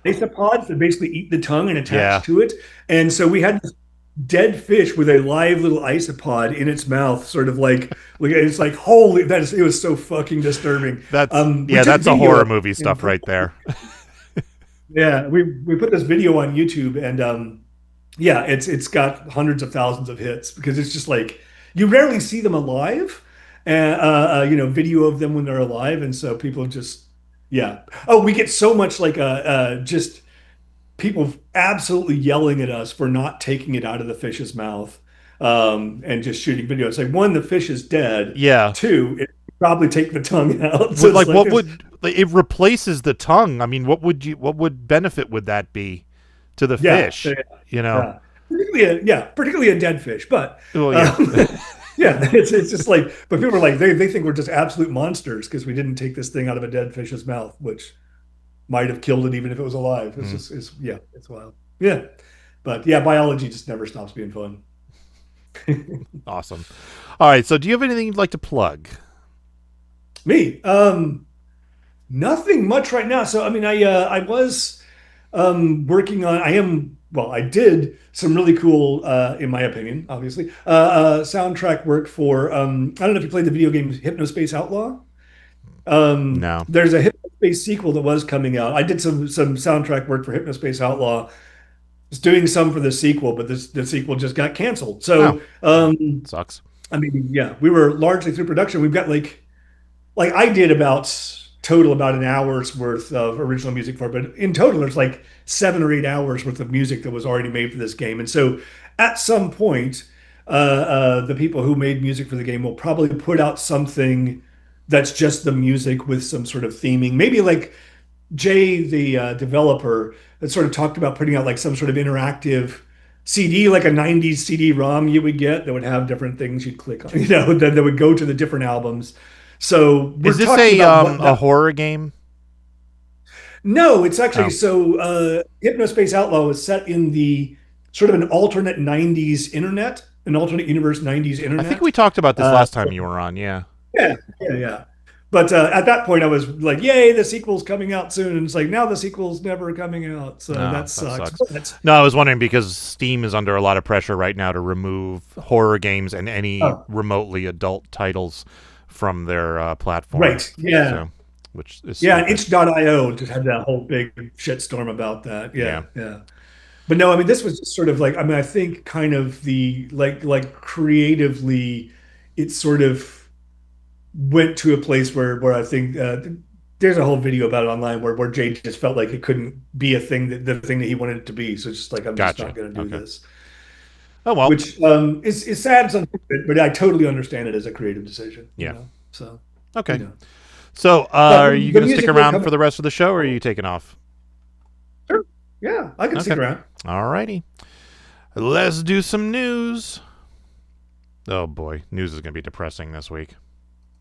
Isopods that basically eat the tongue and attach to it. And so we had this dead fish with a live little isopod in its mouth, sort of like it's like holy. It was so fucking disturbing. That's that's a horror movie stuff right there. Yeah, we put this video on YouTube, and it's got hundreds of thousands of hits because it's just like you rarely see them alive, and video of them when they're alive, and so people just we get so much like just people absolutely yelling at us for not taking it out of the fish's mouth, and just shooting video. It's like, one, the fish is dead. Yeah. Two, it probably take the tongue out. So it replaces the tongue? I mean, what would benefit would that be to the fish? Yeah. Particularly a dead fish, but it's just like, but people are like they think we're just absolute monsters because we didn't take this thing out of a dead fish's mouth, which might have killed it even if it was alive. It's it's wild. Yeah. But biology just never stops being fun. Awesome. All right. So do you have anything you'd like to plug? Me? Nothing much right now. So, I mean, I was working on, I did some really cool, in my opinion, obviously, soundtrack work for, I don't know if you played the video game Hypnospace Outlaw. No. There's a Hypnospace sequel that was coming out. I did some soundtrack work for Hypnospace Outlaw. Was doing some for the sequel, but the sequel just got canceled. So, sucks. I mean, we were largely through production. We've got like I did about an hour's worth of original music for it, but in total there's like 7 or 8 hours worth of music that was already made for this game. And so at some point, the people who made music for the game will probably put out something that's just the music with some sort of theming. Maybe like Jay, the developer, that sort of talked about putting out like some sort of interactive CD, like a 90s CD-ROM you would get that would have different things you'd click on, that would go to the different albums. So is this a horror game? No, it's actually Hypnospace Outlaw is set in the sort of an alternate 90s internet, an alternate universe 90s internet. I think we talked about this last time you were on, Yeah. But at that point, I was like, "Yay, the sequel's coming out soon!" And it's like, now the sequel's never coming out, so that sucks. No, I was wondering because Steam is under a lot of pressure right now to remove horror games and any remotely adult titles from their platform. Right? Yeah. So, which is and itch.io just had that whole big shitstorm about that. Yeah. But no, I mean, this was just sort of like, I mean, I think kind of the like creatively, it's sort of went to a place where I think there's a whole video about it online where Jay just felt like it couldn't be a thing the thing that he wanted it to be. So it's just like, I'm just Gotcha. not going to do Okay. this. Oh well. Which is sad, it's unfortunate, but I totally understand it as a creative decision. Yeah. You know? So Okay. you know. So are you the going to stick music will around come- for the rest of the show, or are you taking off? Sure. Yeah, I can stick Okay. around. All righty. Let's do some news. Oh boy, news is going to be depressing this week.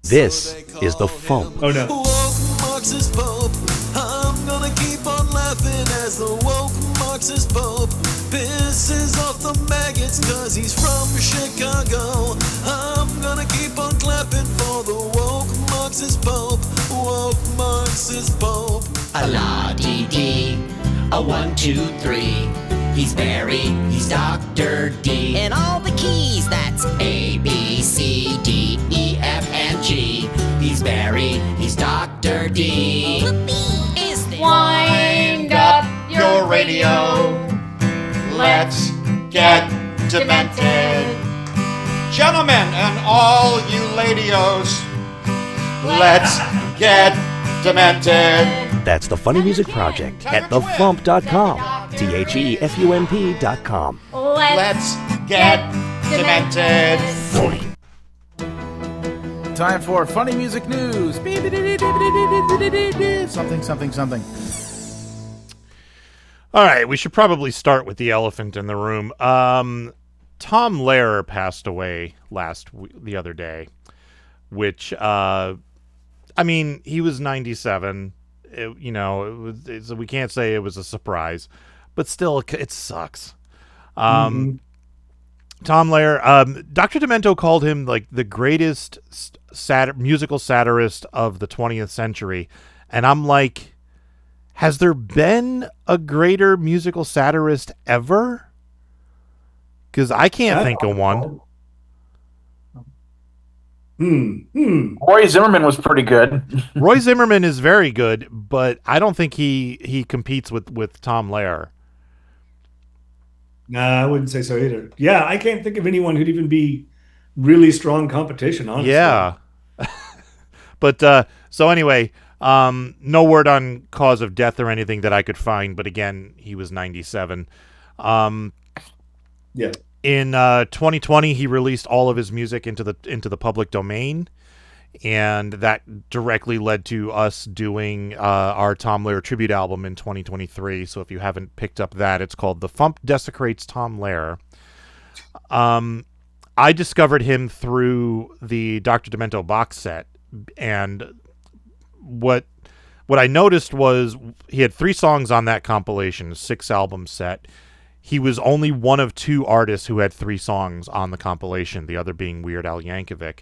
This is the FuMP. Oh no. Woke Marxist Pope. I'm gonna keep on laughing as the woke Marxist Pope pisses off the maggots cause he's from Chicago. I'm gonna keep on clapping for the woke Marxist Pope. Woke Marxist Pope. A la dee dee, a 1, 2, 3. He's Barry, he's Dr. D. And all the keys, that's A, B, C, D, E, F, and G. He's Barry, he's Dr. D. Is there? Wind up your radio. Let's get demented. Gentlemen and all you ladios, let's get demented. That's the Funny Music Project at thefump.com. THEFUMP.com. Let's get demented. Time for funny music news. Something, something, something. All right, we should probably start with the elephant in the room. Tom Lehrer passed away the other day, which I mean, he was 97. We can't say it was a surprise, but still, it sucks. Tom Lehrer, Dr. Demento called him like the greatest musical satirist of the 20th century, and I'm like, has there been a greater musical satirist ever? Because I can't think of one. Roy Zimmerman was pretty good. Roy Zimmerman is very good, but I don't think he competes with Tom Lehrer. Nah, I wouldn't say so either. Yeah, I can't think of anyone who'd even be really strong competition, honestly. Yeah. But so anyway, no word on cause of death or anything that I could find, but again, he was 97. Yeah. In 2020, he released all of his music into the public domain, and that directly led to us doing our Tom Lehrer tribute album in 2023. So if you haven't picked up that, it's called The FuMP Desecrates Tom Lehrer. I discovered him through the Dr. Demento box set, and what I noticed was he had 3 songs on that compilation, 6-album set. He was only one of 2 artists who had 3 songs on the compilation, the other being Weird Al Yankovic.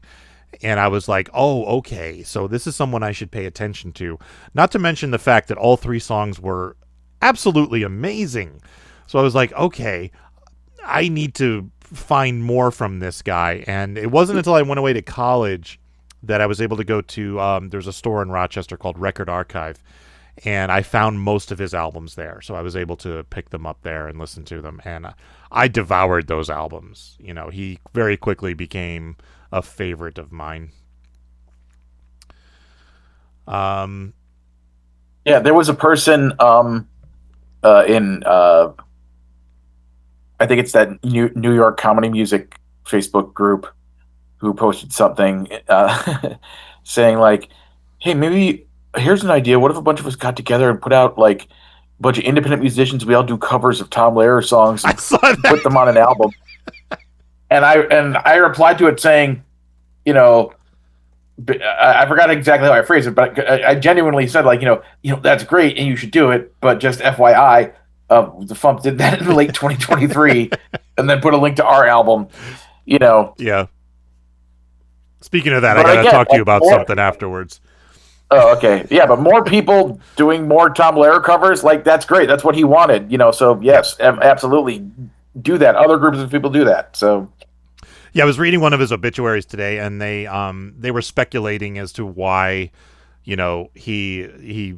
And I was like, oh, okay, so this is someone I should pay attention to. Not to mention the fact that all 3 songs were absolutely amazing. So I was like, okay, I need to find more from this guy. And it wasn't until I went away to college that I was able to go to, there's a store in Rochester called Record Archive. And I found most of his albums there. So I was able to pick them up there and listen to them. And I devoured those albums. You know, he very quickly became a favorite of mine. Yeah, there was a person in I think it's that New York Comedy Music Facebook group who posted something saying like, hey, maybe here's an idea. What if a bunch of us got together and put out like a bunch of independent musicians? We all do covers of Tom Lehrer songs and put them on an album. And I replied to it saying, you know, I forgot exactly how I phrased it, but I genuinely said like, you know, that's great and you should do it, but just FYI, the FuMP did that in late 2023, and then put a link to our album. You know. Yeah. Speaking of that, But I gotta again, talk to you about more- something afterwards. Oh, okay. Yeah, but more people doing more Tom Lehrer covers, like that's great. That's what he wanted, you know. So yes, absolutely, do that. Other groups of people do that. So Yeah, I was reading one of his obituaries today, and they were speculating as to why, you know, he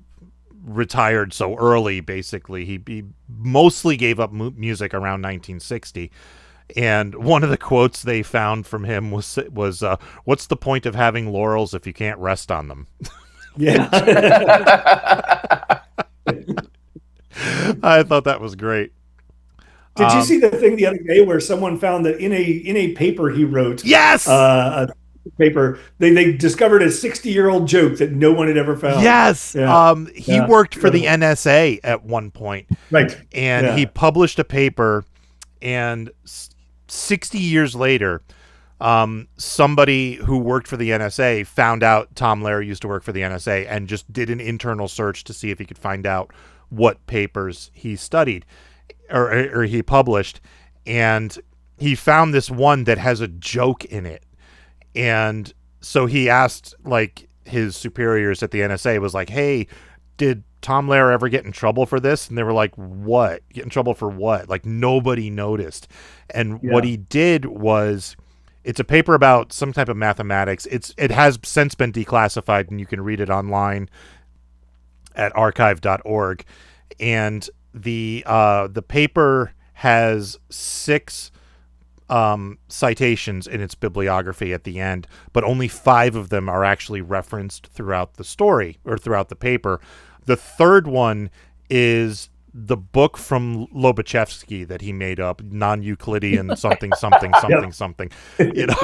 retired so early. Basically, he mostly gave up music around 1960, And one of the quotes they found from him was "What's the point of having laurels if you can't rest on them?" Yeah. I thought that was great. Did you see the thing the other day where someone found that in a paper he wrote? Yes. A paper. They discovered a 60-year-old joke that no one had ever found. Yes. Yeah. He worked for the NSA at one point. Right. And he published a paper, and 60 years later, somebody who worked for the NSA found out Tom Lehrer used to work for the NSA and just did an internal search to see if he could find out what papers he studied or he published. And he found this one that has a joke in it. And so he asked, like, his superiors at the NSA was like, "Hey, did Tom Lehrer ever get in trouble for this?" And they were like, "What? Get in trouble for what?" Like, nobody noticed. And what he did was, it's a paper about some type of mathematics. It has since been declassified, and you can read it online at archive.org. And the paper has 6 citations in its bibliography at the end, but only 5 of them are actually referenced throughout the story or throughout the paper. The third one is the book from Lobachevsky that he made up, non-Euclidean something. You know.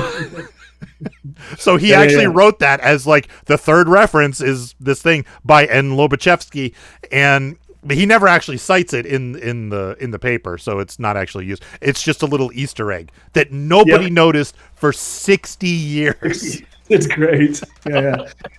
So he actually wrote that as like the third reference is this thing by N. Lobachevsky, and he never actually cites it in the paper, so it's not actually used. It's just a little Easter egg that nobody noticed for 60 years. It's great.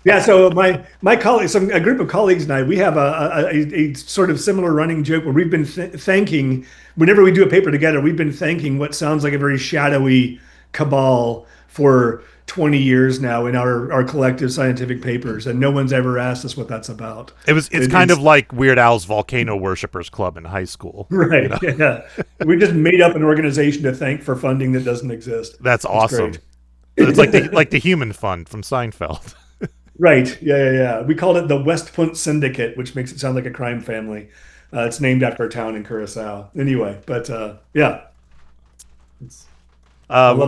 Yeah. So my colleagues, a group of colleagues and I, we have a sort of similar running joke where we've been thanking, whenever we do a paper together, we've been thanking what sounds like a very shadowy cabal for 20 years now in our collective scientific papers, and no one's ever asked us what that's about. It's kind of like Weird Al's Volcano Worshippers Club in high school. Right. You know? Yeah. We just made up an organization to thank for funding that doesn't exist. That's awesome. Great. It's like the Human Fund from Seinfeld. Right. Yeah. We called it the West Punt Syndicate, which makes it sound like a crime family. It's named after a town in Curacao. Anyway, but yeah.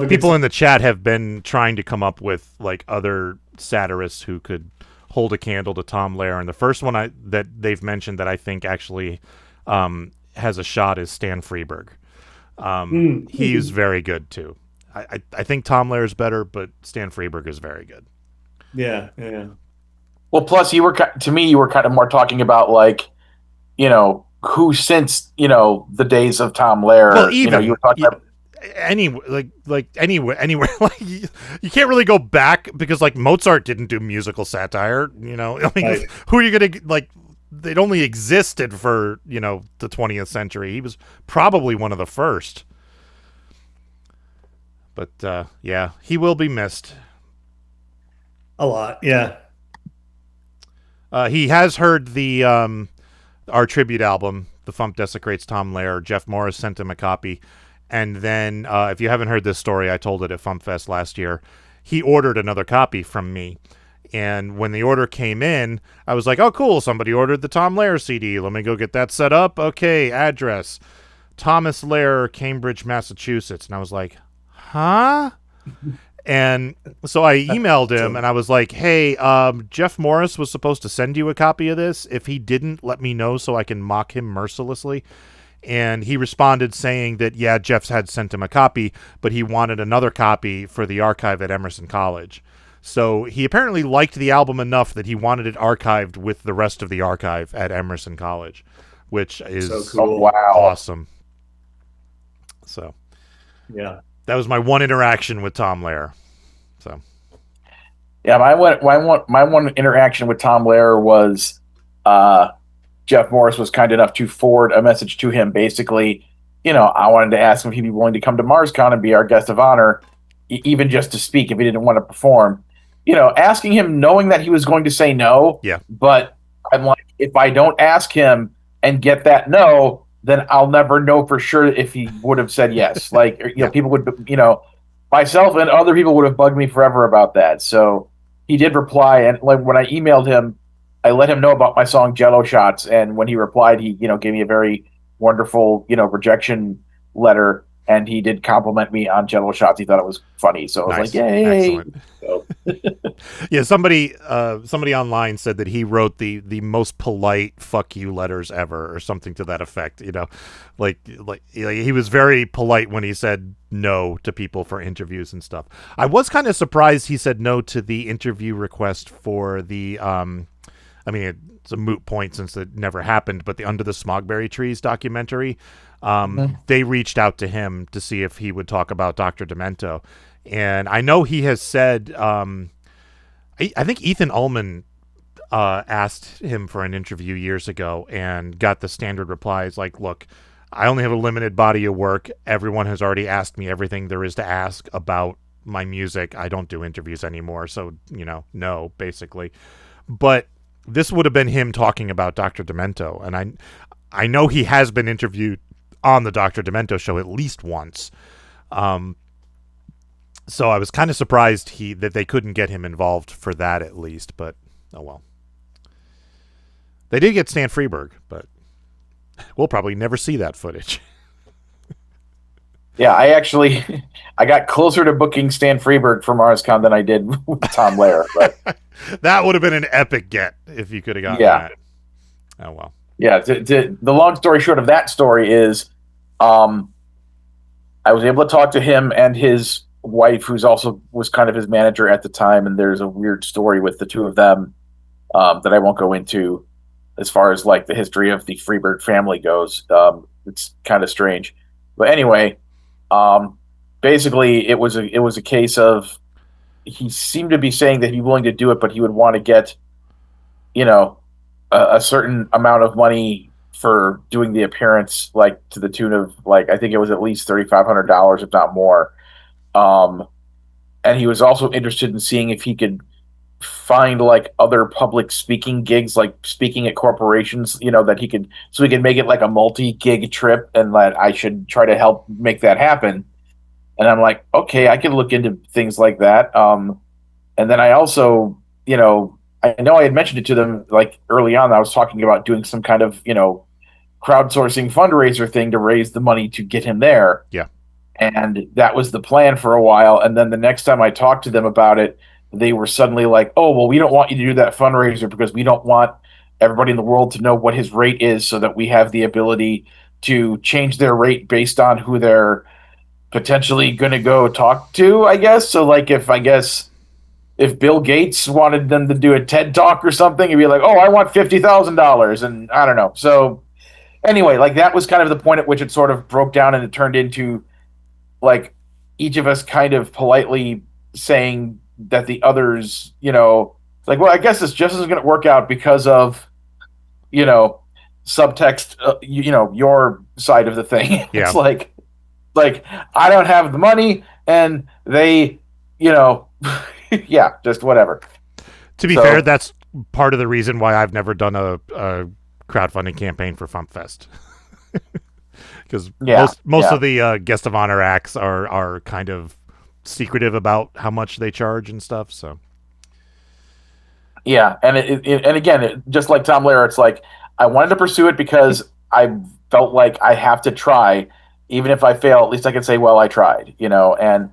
People in the chat have been trying to come up with like other satirists who could hold a candle to Tom Lehrer, and the first one that they've mentioned that I think actually has a shot is Stan Freberg. He's very good too. I think Tom Lehrer is better, but Stan Freberg is very good. Yeah. Well, plus you were kind of more talking about like, who since the days of Tom Lehrer. Well, even you were talking about anywhere, like you can't really go back because like Mozart didn't do musical satire. I mean, Right. who are you gonna like? They'd only existed for the 20th century. He was probably one of the first. But yeah, he will be missed. A lot, yeah. He has heard the our tribute album, The FuMP Desecrates Tom Lehrer. Jeff Morris sent him a copy. And then, if you haven't heard this story, I told it at FuMPFest last year. He ordered another copy from me. And when the order came in, I was like, oh, cool, somebody ordered the Tom Lehrer CD. Let me go get that set up. Okay, address. Thomas Lehrer, Cambridge, Massachusetts. And I was like, huh? And so I emailed him and I was like, hey, Jeff Morris was supposed to send you a copy of this. If he didn't, let me know so I can mock him mercilessly. And he responded saying that, yeah, Jeff's had sent him a copy, but he wanted another copy for the archive at Emerson College. So he apparently liked the album enough that he wanted it archived with the rest of the archive at Emerson College, which is so cool. Awesome. So yeah, that was my one interaction with Tom Lehrer. So yeah, my one interaction with Tom Lehrer was Jeff Morris was kind enough to forward a message to him. Basically, I wanted to ask him if he'd be willing to come to MarsCon and be our guest of honor, even just to speak if he didn't want to perform. Asking him knowing that he was going to say no. Yeah. But I'm like, if I don't ask him and get that no, then I'll never know for sure if he would have said yes. Like, people would, myself and other people would have bugged me forever about that. So he did reply. And like when I emailed him, I let him know about my song Jello Shots. And when he replied, he, gave me a very wonderful, rejection letter. and he did compliment me on Jello shots. He thought it was funny, so I was like, "Yay!" Excellent. So, Yeah, somebody online said that he wrote the most polite "fuck you" letters ever, or something to that effect. You know, like he was very polite when he said no to people for interviews and stuff. I was kind of surprised he said no to the interview request for the. I mean, it's a moot point since it never happened, but the Under the Smogberry Trees documentary. They reached out to him to see if he would talk about Dr. Demento. And I know he has said, I think Ethan Ullman asked him for an interview years ago and got the standard replies like, look, I only have a limited body of work. Everyone has already asked me everything there is to ask about my music. I don't do interviews anymore. So, no, basically. But this would have been him talking about Dr. Demento. And I know he has been interviewed on the Dr. Demento show at least once. So I was kind of surprised that they couldn't get him involved for that at least, but oh well. They did get Stan Freberg, but we'll probably never see that footage. yeah, I got closer to booking Stan Freberg for MarsCon than I did with Tom Lehrer. But that would have been an epic get if you could have gotten that. Oh well. Yeah, the long story short of that story is, I was able to talk to him and his wife, who's also was kind of his manager at the time, and there's a weird story with the two of them that I won't go into as far as like the history of the Freberg family goes. It's kind of strange, but anyway, basically it was a case of he seemed to be saying that he'd be willing to do it, but he would want to get, a certain amount of money for doing the appearance, like to the tune of like I think it was at least $3,500, if not more. And he was also interested in seeing if he could find like other public speaking gigs, like speaking at corporations, that he could make it like a multi-gig trip, and that I should try to help make that happen. And I'm like, okay, I can look into things like that. And then I also, I know I had mentioned it to them like early on. I was talking about doing some kind of, crowdsourcing fundraiser thing to raise the money to get him there. Yeah. And that was the plan for a while. And then the next time I talked to them about it, they were suddenly like, oh, well, we don't want you to do that fundraiser because we don't want everybody in the world to know what his rate is, so that we have the ability to change their rate based on who they're potentially going to go talk to, I guess. So like if Bill Gates wanted them to do a TED Talk or something, he'd be like, oh, I want $50,000. And I don't know. So anyway, like that was kind of the point at which it sort of broke down, and it turned into like each of us kind of politely saying that the others, like, well, I guess this just isn't going to work out because of, subtext, your side of the thing. Yeah. It's like I don't have the money, and they, yeah, just whatever. To be fair, that's part of the reason why I've never done a crowdfunding campaign for FuMPFest. Because most of the guest of honor acts are kind of secretive about how much they charge and stuff. So yeah, and and again, just like Tom Lehrer, it's like I wanted to pursue it because I felt like I have to try, even if I fail. At least I can say, well, I tried, And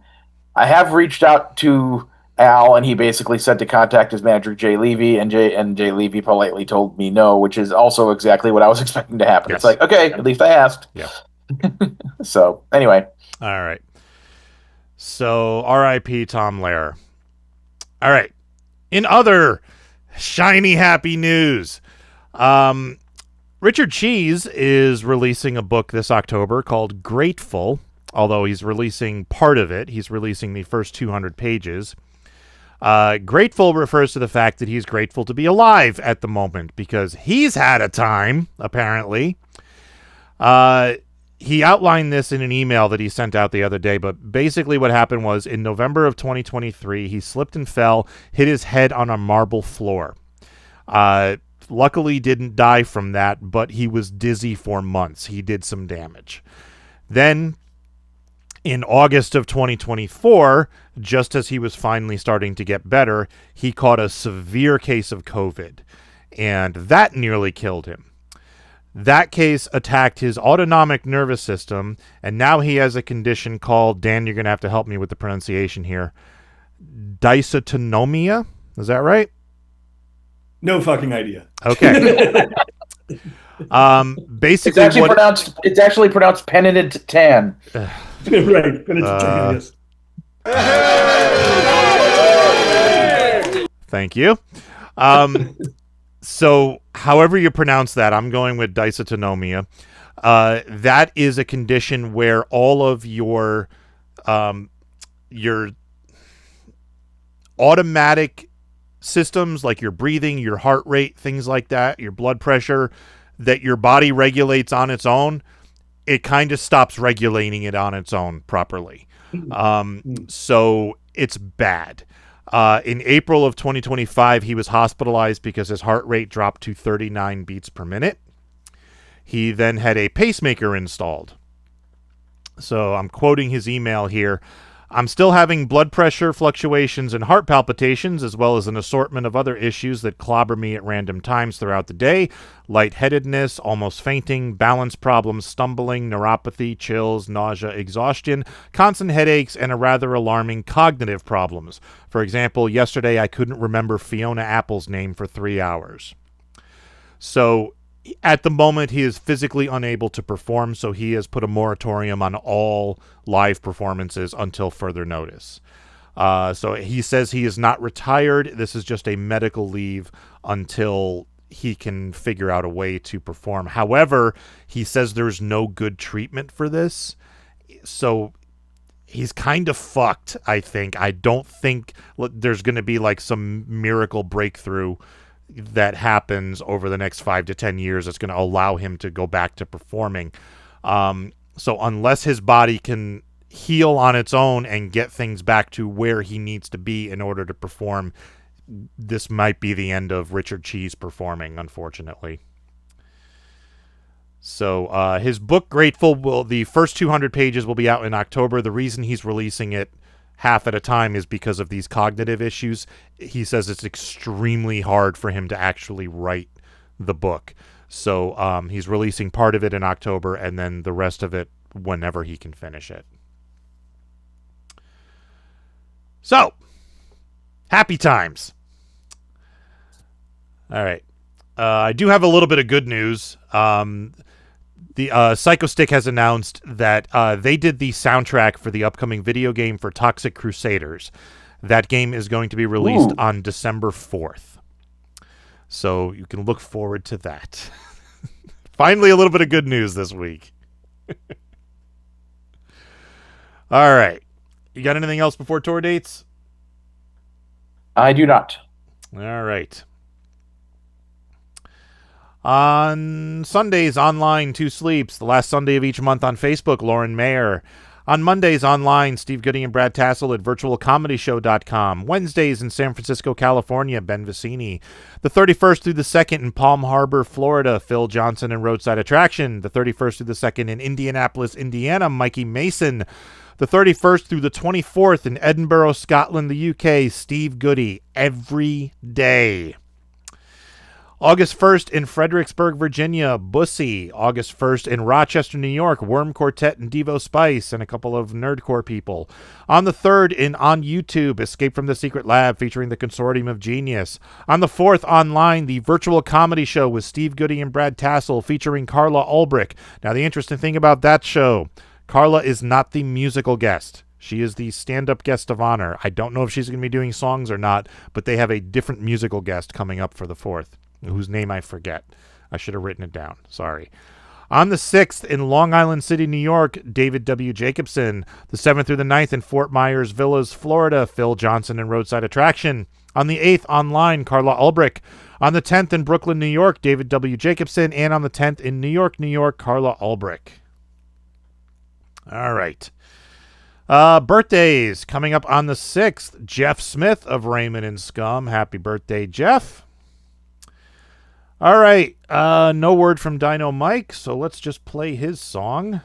I have reached out to Al, and he basically said to contact his manager Jay Levy, and Jay Levy politely told me no, which is also exactly what I was expecting to happen. Yes. It's like, okay, at least I asked. Yeah. So anyway. All right. So R.I.P. Tom Lehrer. All right. In other shiny happy news, Richard Cheese is releasing a book this October called Grateful. Although he's releasing part of it, he's releasing the first 200 pages. Grateful refers to the fact that he's grateful to be alive at the moment because he's had a time, apparently. He outlined this in an email that he sent out the other day, but basically what happened was in November of 2023, he slipped and fell, hit his head on a marble floor. Luckily didn't die from that, but he was dizzy for months. He did some damage. Then in August of 2024, just as he was finally starting to get better, he caught a severe case of COVID, and that nearly killed him. That case attacked his autonomic nervous system, and now he has a condition called, Dan, you're going to have to help me with the pronunciation here, dysautonomia. Is that right? No fucking idea. Okay. Basically, it's actually pronounced Penitent Tan. Right. Penitent Tan, yes. Thank you. So, however you pronounce that, I'm going with dysautonomia. That is a condition where all of your automatic systems, like your breathing, your heart rate, things like that, your blood pressure, that your body regulates on its own, it kind of stops regulating it on its own properly. So it's bad. In April of 2025, he was hospitalized because his heart rate dropped to 39 beats per minute. He then had a pacemaker installed. So I'm quoting his email here. I'm still having blood pressure fluctuations and heart palpitations, as well as an assortment of other issues that clobber me at random times throughout the day. Lightheadedness, almost fainting, balance problems, stumbling, neuropathy, chills, nausea, exhaustion, constant headaches, and a rather alarming cognitive problems. For example, yesterday I couldn't remember Fiona Apple's name for 3 hours. So at the moment, he is physically unable to perform, so he has put a moratorium on all live performances until further notice. So he says he is not retired. This is just a medical leave until he can figure out a way to perform. However, he says there's no good treatment for this. So he's kind of fucked, I think. I don't think there's going to be like some miracle breakthrough that happens over the next 5 to 10 years that's going to allow him to go back to performing. So unless his body can heal on its own and get things back to where he needs to be in order to perform, this might be the end of Richard Cheese performing, unfortunately. So his book, Grateful, the first 200 pages will be out in October. The reason he's releasing it half at a time is because of these cognitive issues. He says it's extremely hard for him to actually write the book. So he's releasing part of it in October and then the rest of it whenever he can finish it. So, happy times. All right. I do have a little bit of good news. The Psychostick has announced that they did the soundtrack for the upcoming video game for Toxic Crusaders. That game is going to be released on December 4th. So you can look forward to that. Finally, a little bit of good news this week. All right. You got anything else before tour dates? I do not. All right. On Sundays, online, Two Sleeps. The last Sunday of each month on Facebook, Lauren Mayer. On Mondays, online, Steve Gooding and Brad Tassel at virtualcomedyshow.com. Wednesdays in San Francisco, California, Ben Vicini. The 31st through the 2nd in Palm Harbor, Florida, Phil Johnson and Roadside Attraction. The 31st through the 2nd in Indianapolis, Indiana, Mikey Mason. The 31st through the 24th in Edinburgh, Scotland, the UK, Steve Goody, every day. August 1st in Fredericksburg, Virginia, Bussy. August 1st in Rochester, New York, Worm Quartet and Devo Spice and a couple of nerdcore people. On the 3rd on YouTube, Escape from the Secret Lab featuring the Consortium of Genius. On the 4th online, the Virtual Comedy Show with Steve Goody and Brad Tassel featuring Carla Ulbrich. Now, the interesting thing about that show, Carla is not the musical guest. She is the stand-up guest of honor. I don't know if she's going to be doing songs or not, but they have a different musical guest coming up for the 4th. Whose name I forget. I should have written it down. Sorry. On the 6th in Long Island City, New York, David W. Jacobson. The 7th through the 9th in Fort Myers Villas, Florida, Phil Johnson and Roadside Attraction. On the 8th online, Carla Ulbrich. On the 10th in Brooklyn, New York, David W. Jacobson. And on the 10th in New York, Carla Ulbrich. All right. Birthdays coming up on the 6th. Jeff Smith of Raymond and Scum. Happy birthday, Jeff. All right, no word from Dino-Mike, so let's just play his song.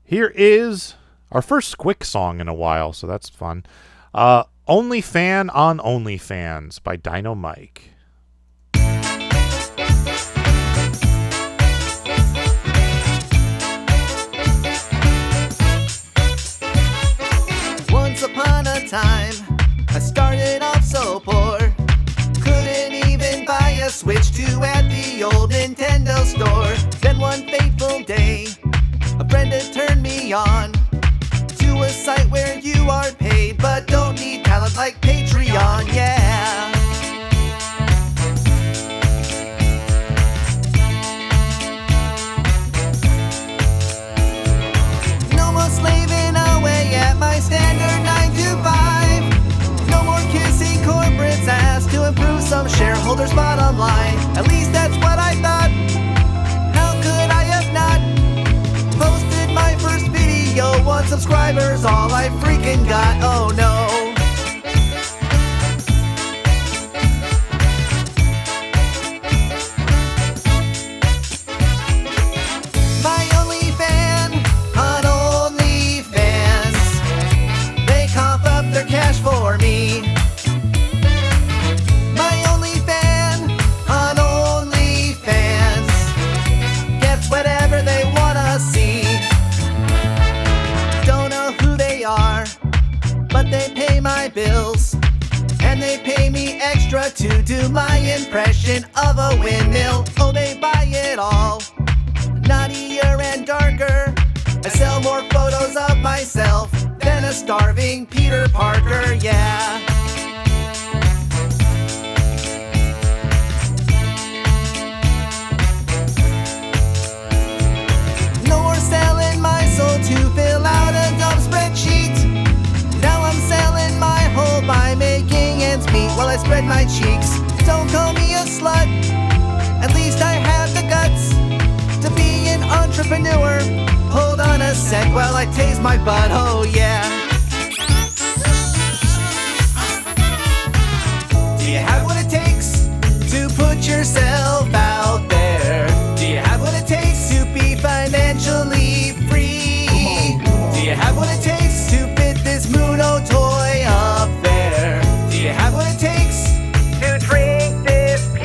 Here is our first Squick song in a while, so that's fun. Only Fan on OnlyFans by Dino-Mike. time. I started off so poor. Couldn't even buy a Switch 2 at the old Nintendo store. Then one fateful day, a friend had turned me on to a site where you are paid but don't need talent like Patreon, yeah. No more slaving away at my standard 9 to 5. No more kissing corporate's ass to improve some shareholders' bottom line. At least that's what I thought. How could I have not posted my first video? 1 subscriber's all I freaking got. Oh no. My only fan on OnlyFans. They cough up their cash for me. My only fan on OnlyFans gets whatever they wanna see. Don't know who they are, but they pay my bills. And they pay me extra to do my impression of a windmill. Oh, they buy it all, naughtier and darker. I sell more photos of myself than a starving Peter Parker, yeah. No more selling my soul to fill out a dumb spreadsheet. Now I'm selling my whole by making ends meet while I spread my cheeks. Don't call me a slut, at least I have the guts to be an entrepreneur. Hold on a sec while I tase my butt, oh yeah. Do you have what it takes to put yourself out there? Do you have what it takes to be financially free? Do you have what it takes to fit this Muno toy up there? Do you have what it takes to drink this pee?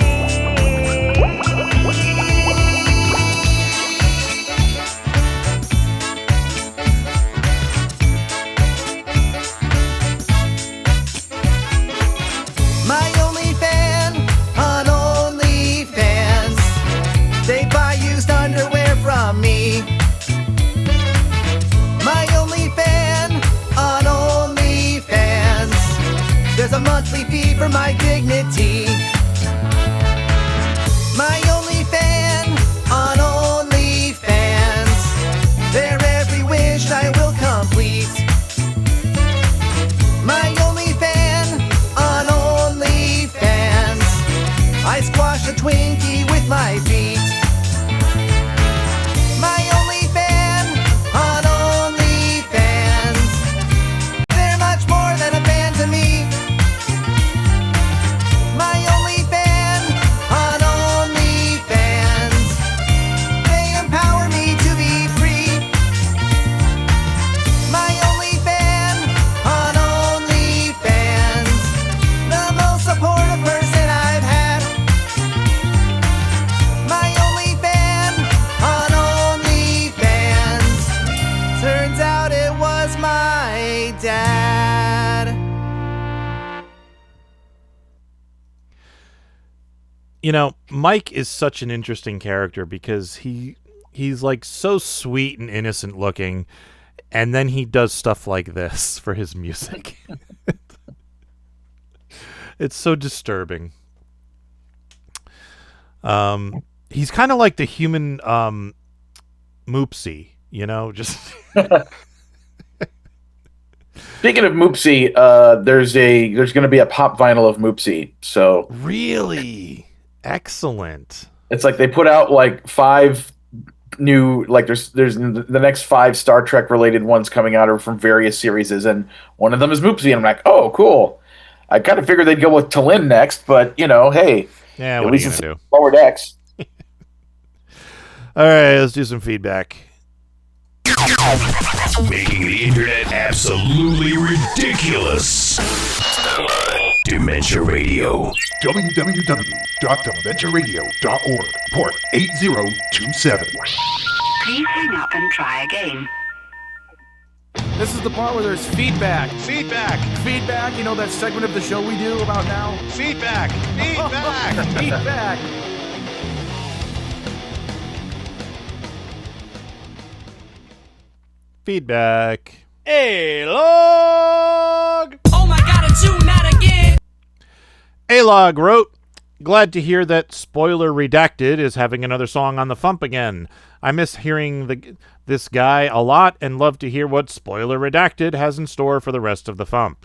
My only fan on OnlyFans. They buy used underwear from me. My only fan on OnlyFans. There's a monthly fee for my dignity. My only fan on OnlyFans. Their every wish I will complete. My only fan on OnlyFans. I squash a Twinkie with my feet. My only fan on OnlyFans. They're much more than a fan to me. My only fan on OnlyFans. They empower me to be free. My only fan on OnlyFans. The most supportive person I've had. My only fan on OnlyFans. Turns out it was my dad. You know, Mike is such an interesting character because he's like so sweet and innocent looking, and then he does stuff like this for his music. It's so disturbing. He's kind of like the human Moopsie, you know, just Speaking of Moopsie, there's going to be a pop vinyl of Moopsie. So really excellent. it's like they put out like 5 new, like there's the next 5 Star Trek related ones coming out are from various series, and one of them is Moopsie, and I'm like, oh, cool. I kind of figured they'd go with Talin next, but you know, hey, Yeah, at what are least you it's gonna do? Lower Decks. All right, let's do some feedback. Making the internet absolutely ridiculous. Dementia Radio. www.dementiaradio.org. Port 8027. Please hang up and try again. This is the part where there's feedback. Feedback. Feedback, you know that segment of the show we do about now? Feedback. Feedback. Feedback. Feedback. A-log. Oh my god, it's you, not again! A-log wrote, glad to hear that Spoiler Redacted is having another song on the FuMP again. I miss hearing this guy a lot and love to hear what Spoiler Redacted has in store for the rest of the FuMP.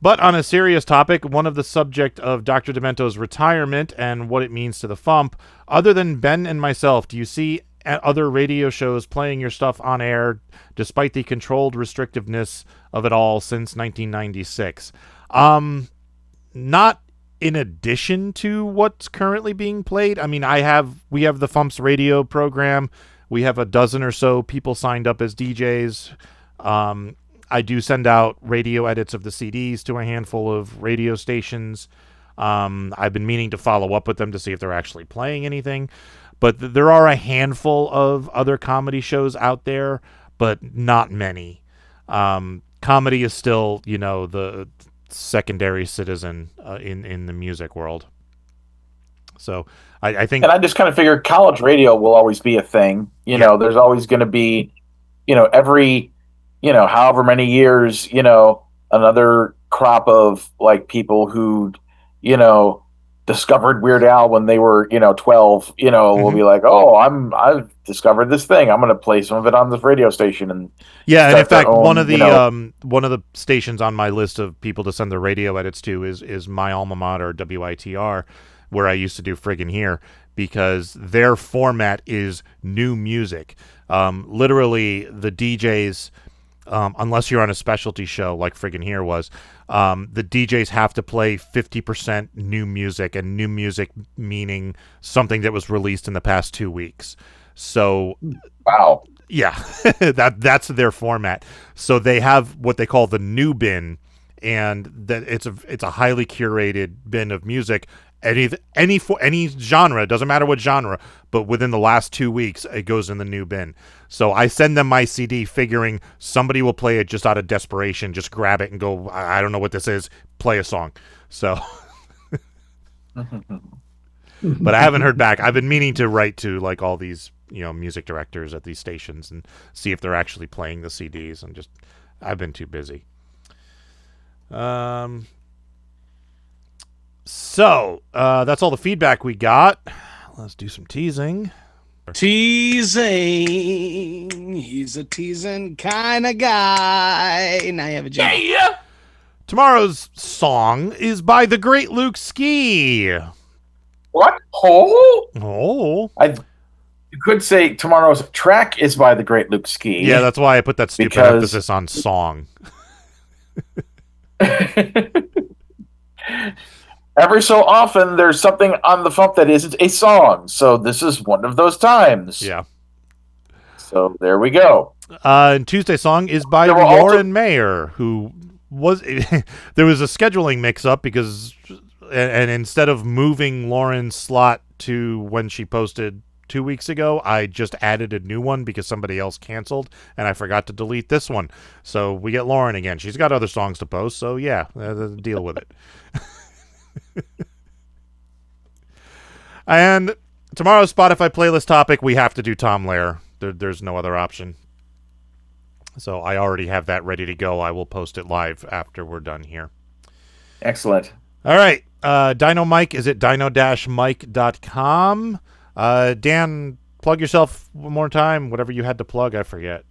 But on a serious topic, one of the subject of Dr. Demento's retirement and what it means to the FuMP, other than Ben and myself, do you see other radio shows playing your stuff on air despite the controlled restrictiveness of it all since 1996? Not in addition to what's currently being played. I mean, we have the FuMP's radio program. We have a dozen or so people signed up as DJs. I do send out radio edits of the CDs to a handful of radio stations. I've been meaning to follow up with them to see if they're actually playing anything. But there are a handful of other comedy shows out there, but not many. Comedy is still, the secondary citizen in the music world. So I think... And I just kind of figure college radio will always be a thing. There's always going to be, every, however many years, another crop of, like, people who, discovered Weird Al when they were, 12, will be like, oh, I've discovered this thing. I'm going to play some of it on this radio station. And in fact, one of the stations on my list of people to send their radio edits to is my alma mater, WITR, where I used to do Friggin' Here, because their format is new music. Literally, the DJs, unless you're on a specialty show like Friggin' Here was, the DJs have to play 50% new music, and new music meaning something that was released in the past 2 weeks. So, wow, yeah, that's their format. So they have what they call the new bin, and that it's a highly curated bin of music. Any genre, doesn't matter what genre, but within the last 2 weeks, it goes in the new bin. So I send them my CD figuring somebody will play it just out of desperation, just grab it and go, I don't know what this is, play a song. So, but I haven't heard back. I've been meaning to write to like all these, music directors at these stations and see if they're actually playing the CDs, and I've been too busy. So, that's all the feedback we got. Let's do some teasing. Teasing. He's a teasing kind of guy. And I have a joke. Yeah. Tomorrow's song is by the great Luke Ski. What? Oh. You could say tomorrow's track is by the great Luke Ski. Yeah, that's why I put that stupid emphasis on song. Every so often, there's something on the FuMP that isn't a song. So this is one of those times. Yeah. So there we go. And Tuesday's song is by Lauren Mayer, who was... there was a scheduling mix-up because... And instead of moving Lauren's slot to when she posted 2 weeks ago, I just added a new one because somebody else canceled, and I forgot to delete this one. So we get Lauren again. She's got other songs to post, so yeah, deal with it. And tomorrow's Spotify playlist topic, we have to do Tom Lehrer. There's no other option. So I already have that ready to go. I will post it live after we're done here. Excellent. All right. Dino-Mike is at dino-mike.com. Dan, plug yourself one more time. Whatever you had to plug, I forget.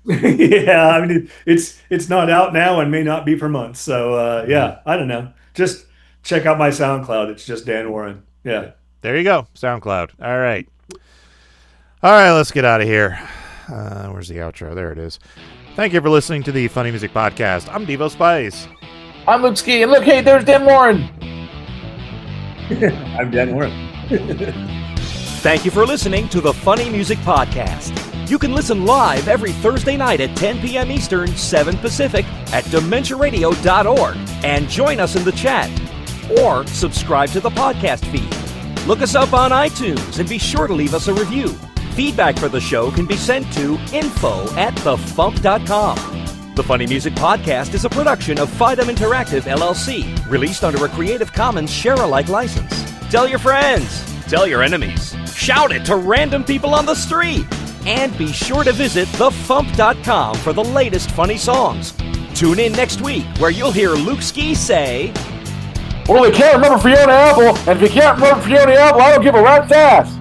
Yeah, I mean, it's not out now and may not be for months. So, yeah, I don't know. Just check out my SoundCloud. It's just Dan Warren. Yeah. There you go. SoundCloud. All right. Let's get out of here. Where's the outro? There it is. Thank you for listening to the Funny Music Podcast. I'm Devo Spice. I'm Luke Ski. And look, hey, there's Dan Warren. I'm Dan Warren. Thank you for listening to the Funny Music Podcast. You can listen live every Thursday night at 10 p.m. Eastern, 7 Pacific at DementiaRadio.org and join us in the chat. Or subscribe to the podcast feed. Look us up on iTunes and be sure to leave us a review. Feedback for the show can be sent to info@thefump.com. The Funny Music Podcast is a production of Fidem Interactive, LLC, released under a Creative Commons share-alike license. Tell your friends, tell your enemies, shout it to random people on the street, and be sure to visit thefump.com for the latest funny songs. Tune in next week where you'll hear Luke Ski say, Well, they can't remember Fiona Apple, and if you can't remember Fiona Apple, I don't give a rat's ass.